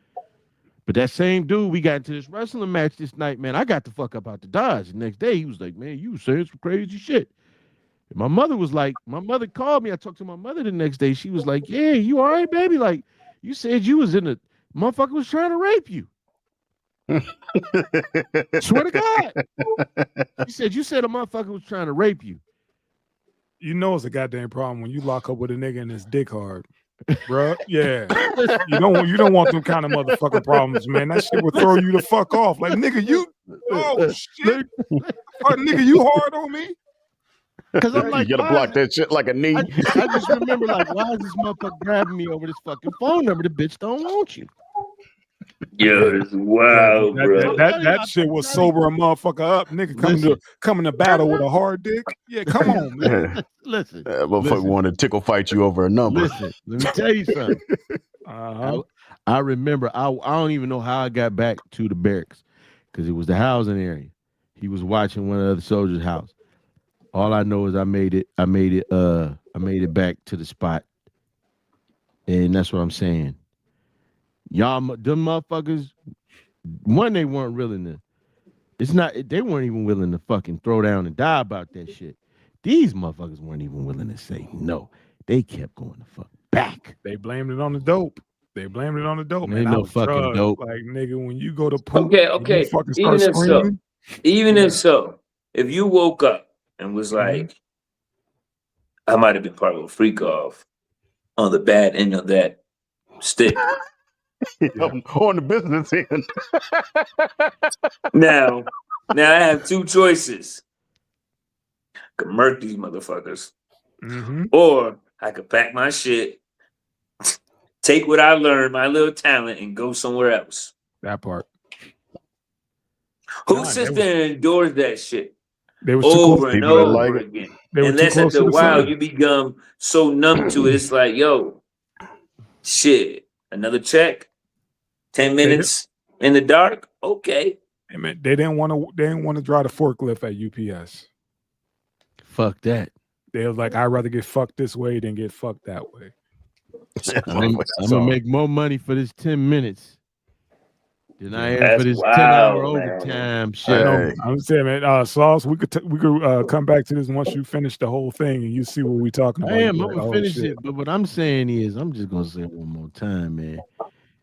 But that same dude, we got into this wrestling match this night, man. I got the fuck up out the Dodge. The next day, he was like, "Man, you was saying some crazy shit." And my mother was like, my mother called me. I talked to my mother the next day. She was like, "Yeah, you all right, baby? Like, you said you was in a motherfucker was trying to rape you." Swear to God. She said, "You said a motherfucker was trying to rape you." You know it's a goddamn problem when you lock up with a nigga and his dick hard, bro. Yeah, you don't want them kind of motherfucking problems, man. That shit will throw you the fuck off. Like, nigga, shit, nigga, you hard on me? Because I'm like, you gotta block that shit like a knee. I just remember, like, why is this motherfucker grabbing me over this fucking phone number? The bitch don't want you. Yo, it's wild, bro. That shit will sober a motherfucker up. Nigga coming to battle with a hard dick. Yeah, come on, man. Listen. Motherfucker want to tickle fight you over a number. Listen, let me tell you something. I remember, I don't even know how I got back to the barracks because it was the housing area. He was watching one of the other soldiers' house. All I know is I made it back to the spot. And that's what I'm saying. Y'all, them motherfuckers, one, they weren't willing to. They weren't even willing to fucking throw down and die about that shit. These motherfuckers weren't even willing to say no. They kept going the fuck back. They blamed it on the dope. Man. Ain't no fucking dope. Like, nigga, when you go to poop, okay. You fucking start screaming. If so, if you woke up and was like, I might have been part of a freak off on the bad end of that stick. On the business end. Now I have two choices. I could murk these motherfuckers. Or I could pack my shit, take what I learned, my little talent, and go somewhere else. That part. Who sits there and endures that shit? They was over and over again. Unless after a while you become so numb to it, it's like, yo, shit, another check, 10 minutes in the dark, okay. Hey man, they didn't want to drive the forklift at UPS. Fuck that. They was like, I'd rather get fucked this way than get fucked that way. I'm gonna make more money for this 10 minutes than I am for this 10-hour overtime shit. I'm saying, man, Sauce, we could come back to this once you finish the whole thing and you see what we're talking about. I'm gonna finish it, but what I'm saying is, I'm just gonna say it one more time, man.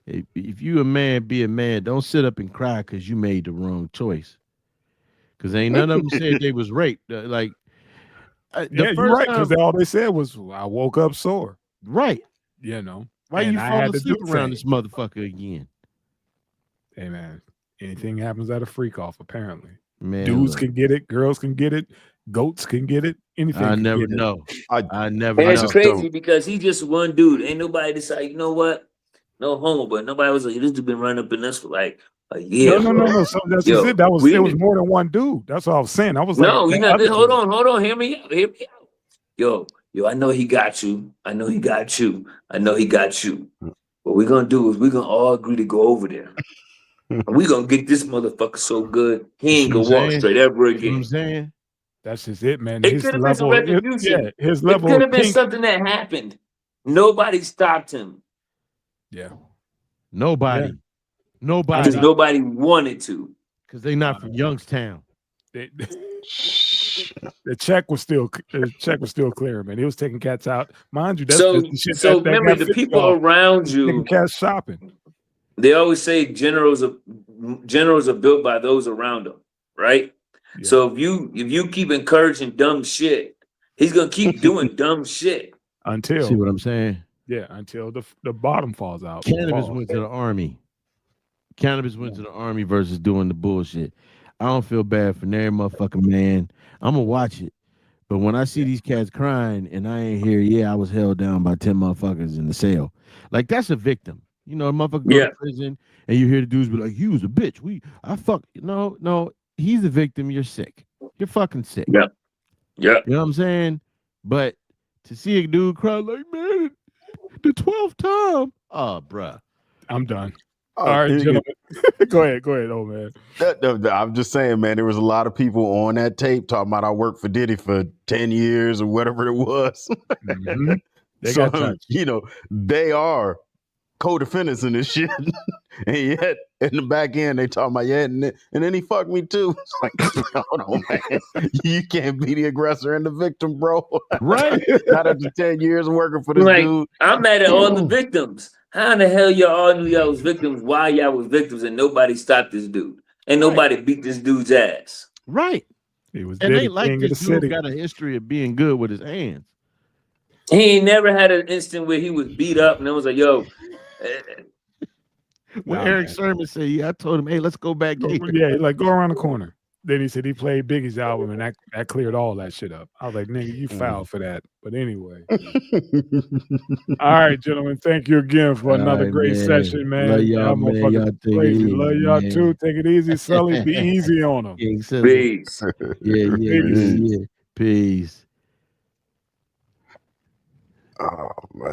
If you a man, be a man. Don't sit up and cry because you made the wrong choice. Because ain't none of them said they was raped. You're right. Because all they said was, I woke up sore. Right. You know. Why you fall asleep around this motherfucker again? Hey man, anything happens at a freak off. Apparently, man, dudes can get it, girls can get it, goats can get it. Anything. I never know. I never know. It's crazy because he just one dude. Ain't nobody decide. You know what? No homo, but nobody was like, this dude been running up in us for like a year. No. So that's just it. It was more than one dude. That's what I was saying. I was like, no, hold on. Hear me out. Yo, I know he got you. I know he got you. What we're gonna do is we're gonna all agree to go over there. And we're gonna get this motherfucker so good he ain't gonna walk straight ever again. You know what I'm saying? That's just it, man. It could have been some retribution. His level. It could have been something that happened. Nobody stopped him. Yeah. Nobody. Because nobody wanted to. Because they not from Youngstown. The check was still clear, man. He was taking cats out, mind you. So remember, the people around you, cats shopping. They always say generals are built by those around them. right? Yeah. So if you keep encouraging dumb shit, he's gonna keep doing dumb shit until see what I'm saying? Yeah, until the bottom falls out. Cannabis went to the army. Cannabis went to the army versus doing the bullshit. I don't feel bad for every motherfucking man. I'm gonna watch it. But when I see these cats crying and I ain't here, yeah, I was held down by 10 motherfuckers in the cell. Like, that's a victim. You know, a motherfucker go to prison and you hear the dudes be like, he was a bitch. No, he's a victim. You're sick. You're fucking sick. Yeah. You know what I'm saying? But to see a dude cry like, man, the 12th time. Oh, bruh. I'm done. All right, gentlemen. Go ahead, old man. I'm just saying, man, there was a lot of people on that tape talking about I worked for Diddy for 10 years or whatever it was. Mm-hmm. They so, got touched. You know, they are co-defendants in this shit. And yet, in the back end, they talking about, and then he fucked me too. It's like, hold on, man. You can't be the aggressor and the victim, bro. Right? Not after 10 years of working for this dude. I'm mad at all the victims. How in the hell y'all all knew y'all was victims? Why y'all was victims and nobody stopped this dude? And nobody beat this dude's ass. Right. He was and they like this dude got a history of being good with his hands. He ain't never had an instant where he was beat up and it was like, yo. When Eric Sermon said, I told him, hey, let's go back. Yeah, like go around the corner. Then he said he played Biggie's album and that cleared all that shit up. I was like, nigga, you foul for that. But anyway. All right, gentlemen. Thank you again for another great session, man. Love y'all, man. Y'all crazy. Love y'all too. Take it easy, Sully. Be easy on them. Peace. Yeah. Peace. Oh, man.